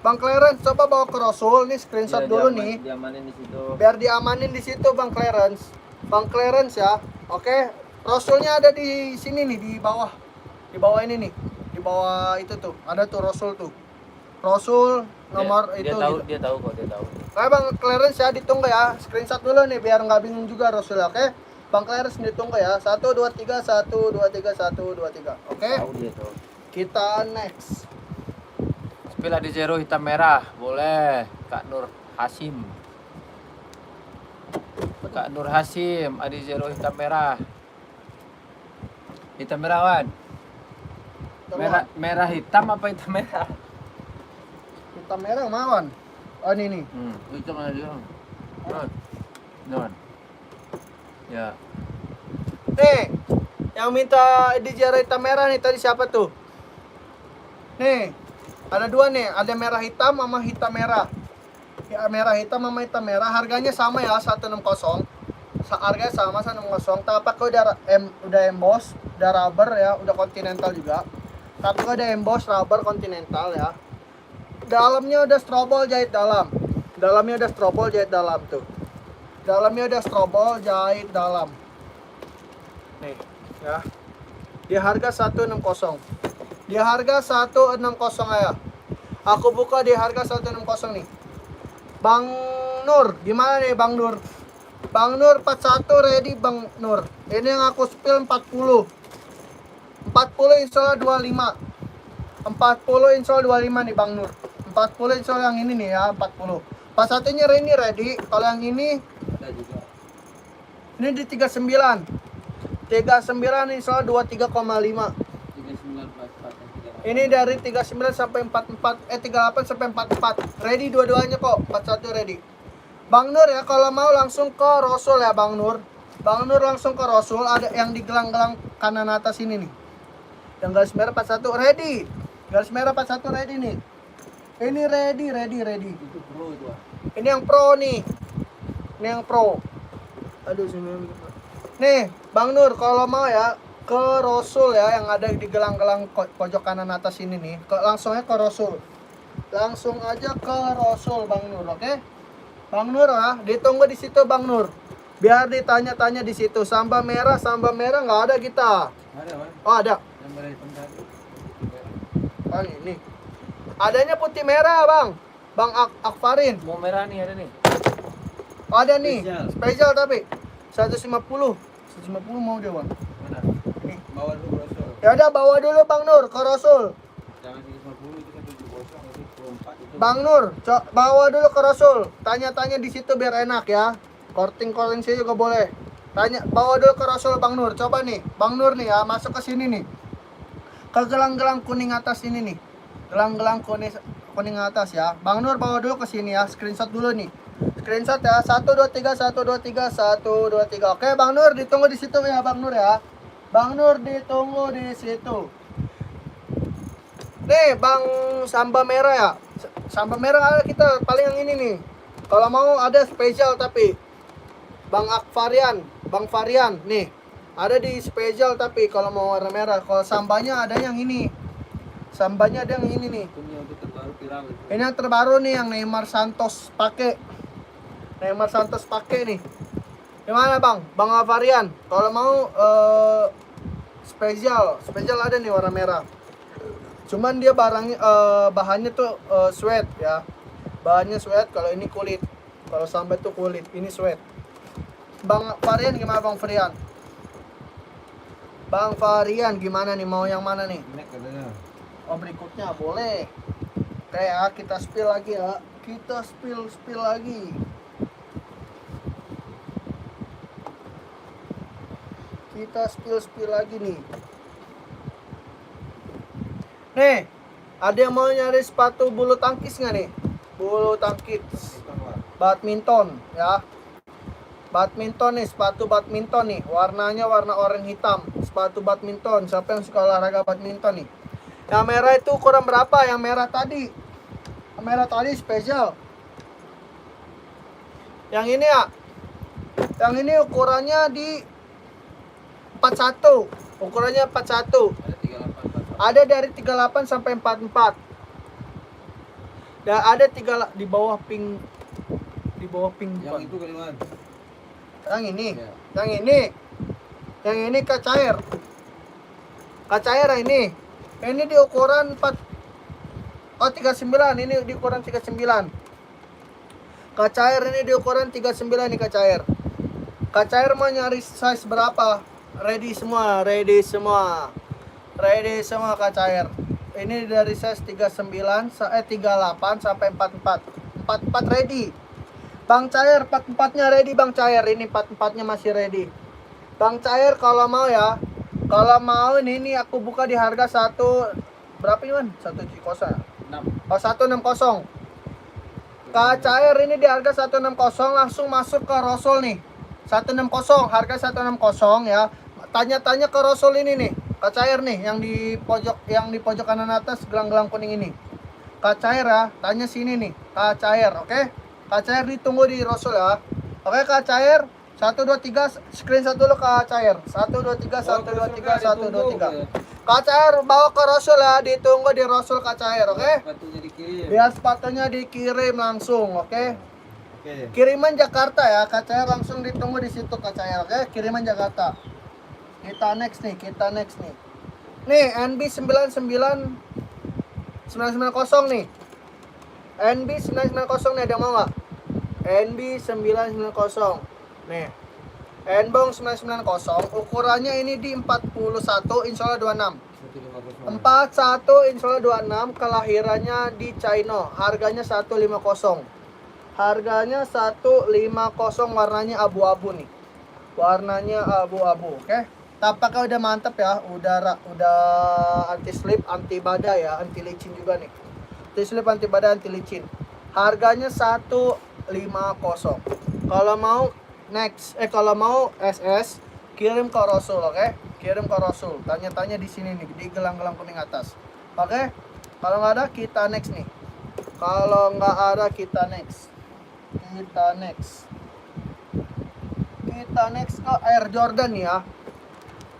Bang Clarence coba bawa ke Rasul nih, screenshot dulu nih. Diamanin di situ. Biar diamanin di situ Bang Clarence. Bang Clarence ya. Oke. Rasulnya ada di sini nih, di bawah. Di bawah ini nih. Di bawah itu tuh. Ada tuh Rasul tuh. Rasul nomor dia itu. tahu, gitu. dia tahu kok, dia tahu. Oke Bang Clarence ya, ditunggu ya. Screenshot dulu nih biar nggak bingung juga Rasul, oke? Bang Clarence ditunggu ya. 1 2 3 1 2 3 1 2 3. Oke? Tahu dia tuh. Kita next. Spill di zero hitam merah, boleh. Kak Nur Hasim. Kak Nur Hasim, Adi Zero hitam merah. Hitam merah, Wan. Merah hitam apa hitam merah? Hitam merah mawan. Oh ini nih. Itu mana dia? Non. Ya. Nih. Yang minta di jari hitam merah nih tadi siapa tuh? Nih. Ada 2 nih, ada merah hitam sama hitam merah. Ya, merah hitam sama hitam merah harganya sama ya 160. Harganya sama 160. Tapi udah emboss, udah rubber ya, udah continental juga. Tapi udah emboss rubber continental ya. Dalamnya udah strobol jahit dalam. Dalamnya udah strobol jahit dalam tuh. Dalamnya udah strobol jahit dalam. Nih, ya. Di harga 160. Di harga 160 ya. Aku buka di harga 160 nih. Bang Nur, gimana nih Bang Nur? Bang Nur 41 ready Bang Nur. Ini yang aku spill 40. 40 insya Allah 25. 40 insya Allah 25 nih Bang Nur. 40 insya Allah yang ini nih ya 40. 41 nya ini ready. Kalau yang ini Ada juga. ini di 39. 39 insya Allah 23,5. 39 Ini dari 39 sampai 44, 38 sampai 44. Ready dua-duanya kok, 41 ready. Bang Nur ya, kalau mau langsung ke Rasul ya Bang Nur. Bang Nur langsung ke Rasul, ada yang di gelang-gelang kanan atas ini nih. Yang garis merah 41 ready. Garis merah 41 ready nih. Ini ready. Itu pro itu. Ini yang pro nih. Ini yang pro. Aduh sini. Nih, Bang Nur kalau mau ya, ke Rasul ya, yang ada di gelang-gelang pojok kanan atas ini nih. Langsungnya ke Rasul. Langsung aja ke Rasul Bang Nur, oke? Bang Nur ya, ditunggu di situ Bang Nur. Biar ditanya-tanya di situ. Samba merah nggak ada kita. Ada, Bang. Oh ada. Yang merah hitam tadi. Bang ini. Adanya putih merah Bang. Bang Akfarin. Mau merah nih, ada nih. Ada nih. Spesial. Spesial tapi 150. 150 mau dia Bang. Mana? Nih. Bawa dulu Rasul. Ya udah bawa dulu Bang Nur ke Rasul. Jangan 350 itu 170 itu 24 itu. Bang Nur, bawa dulu ke Rasul. Tanya-tanya di situ biar enak ya. Korting sih juga boleh. Bawa dulu ke Rasul Bang Nur. Coba nih, Bang Nur nih ya, masuk ke sini nih. Ke gelang-gelang kuning atas ini nih. Gelang-gelang kuning atas ya. Bang Nur bawa dulu ke sini ya. Screenshot dulu nih. Screenshot ya. 1 2 3 1 2 3 1 2 3. Oke, Bang Nur ditunggu di situ ya, Bang Nur ya. Bang Nur ditunggu di situ. Nih, Bang Samba merah ya. Samba merah ada kita paling yang ini nih. Kalau mau ada spesial tapi Bang Bang Varian nih. Ada di spesial tapi kalau mau warna merah. Kalau sambanya ada yang ini. Sambanya ada yang ini nih. Ini untuk terbaru viral itu. Ini yang terbaru nih yang Neymar Santos pakai. Neymar Santos pakai nih. Gimana Bang? Bang Varian. Kalau mau spesial ada nih warna merah. Cuman dia bahannya tuh sweat ya. Bahannya sweat, kalau ini kulit. Kalau sambat tuh kulit, ini sweat. Bang Varian gimana Bang Varian? Bang Varian gimana nih, mau yang mana nih? Ini katanya. Oh berikutnya boleh. Oke ya, kita spill lagi ya. Kita spill lagi. Kita spill lagi nih. Nih, ada yang mau nyari sepatu bulu tangkis nggak nih? Bulu tangkis, badminton ya. Badminton nih, sepatu badminton nih. Warnanya warna oranye hitam. Sepatu badminton. Siapa yang suka olahraga badminton nih? Yang merah itu ukuran berapa? Yang merah tadi. Yang merah tadi spesial. Yang ini ya. Yang ini ukurannya di 41. Ukurannya 41. Ada 38. Ada dari 38 sampai 44. Dan ada di bawah pink. Di bawah pink. Yang itu kalian. Yang ini. Ya. Yang ini. Yang ini kacair. Kacair ini. Ini di ukuran 39. Ini di ukuran 39. Kacair ini di ukuran 39 nih kacair. Kacair mau nyari size berapa? Ready semua kacair. Ini dari size 38 sampai 44. 44 ready. Bang Cair 44-nya ready Bang Cair. Ini 44-nya masih ready. Bang Cair kalau mau ya. Kalau mau ini aku buka di harga berapa ini Man? 170 ya? 6. Oh 160. Cair ini di harga 160 langsung masuk ke Rasul nih. 160 harga 160 ya. Tanya-tanya ke Rasul ini nih. Cair nih yang di pojok kanan atas gelang-gelang kuning ini. Cair ya, tanya sini nih. Cair, oke? Cair ditunggu di Rasul ya. Oke Cair, 1 2 3 screenshot dulu Cair. 1 2 3 1 2 3 1 2 3. Cair bawa ke Rasul ya, ditunggu di Rasul Cair, oke? Sepatunya dikirim. Biar sepatunya dikirim langsung, oke? Oke. Kiriman Jakarta ya, Cair langsung ditunggu di situ Cair, oke? Kiriman Jakarta. Kita next nih. Nih, NB 990 nih. NB 990 nih, ada yang mau nggak? NB 990. Nih. Nbong 990, ukurannya ini di 41, insya Allah 26. 41, insya Allah 26, kelahirannya di China. Harganya 150. Harganya 150, warnanya abu-abu nih. Warnanya abu-abu, oke? Tapaknya udah mantap ya, udah anti slip, anti badai ya, anti licin juga nih. Anti slip, anti badai, anti licin. Harganya 150. Kalau mau kalau mau SS kirim ke Rasul, oke? Kirim ke Rasul. Tanya-tanya di sini nih, di gelang-gelang kuning atas. Oke? Kalau nggak ada kita next nih. Kalau nggak ada kita next. Kita next ke Air Jordan ya.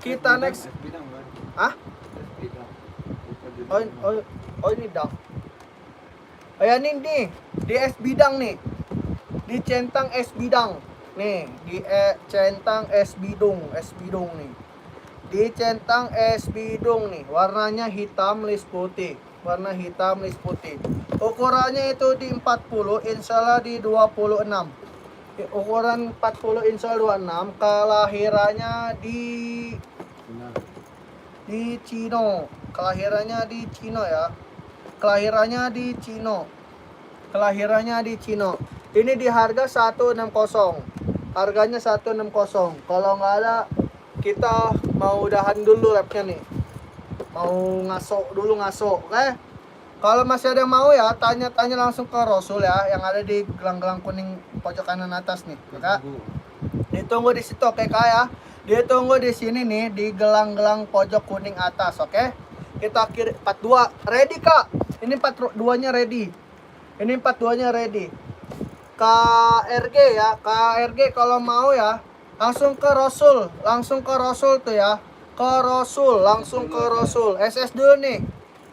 Kita next. Hah? Oh ini dang. Ayan nih, di es bidang nih. Di centang es bidang. Nih, di centang es bidung nih. Di centang es bidung nih, warnanya hitam lis putih. Warna hitam lis putih. Ukurannya itu di 40, insyaallah di 26. Ukuran 40 insyaallah 26, kelahirannya di Cino. Kelahirannya di Cino ya. Kelahirannya di Cino. Kelahirannya di Cino. Ini di harga 160. Harganya 160. Kalau nggak ada, kita mau udahan dulu labnya nih. Mau ngaso dulu ngaso, oke? Kalau masih ada yang mau ya, tanya-tanya langsung ke Rasul ya, yang ada di gelang-gelang kuning pojok kanan atas nih, oke? Ditunggu di situ, oke Kak ya? Ditunggu di sini nih, di gelang-gelang pojok kuning atas, oke? Kita kirim 42, ready Kak? Ini 42-nya ready. Ini 42-nya ready. KRG ya, KRG kalau mau ya, langsung ke Rasul tuh ya. Ke Rasul, langsung ke Rasul. SS dulu nih.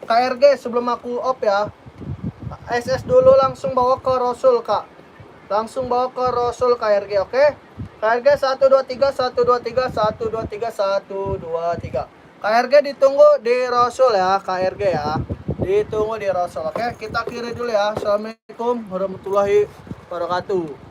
KRG sebelum aku op ya. SS dulu langsung bawa ke Rasul, Kak. Langsung bawa ke Rasul KRG, oke? KRG 123 123 123 123. KRG ditunggu di Rasul ya, KRG ya. Ditunggu di Rasul, oke? Kita kirim dulu ya. Assalamualaikum warahmatullahi wabarakatuh.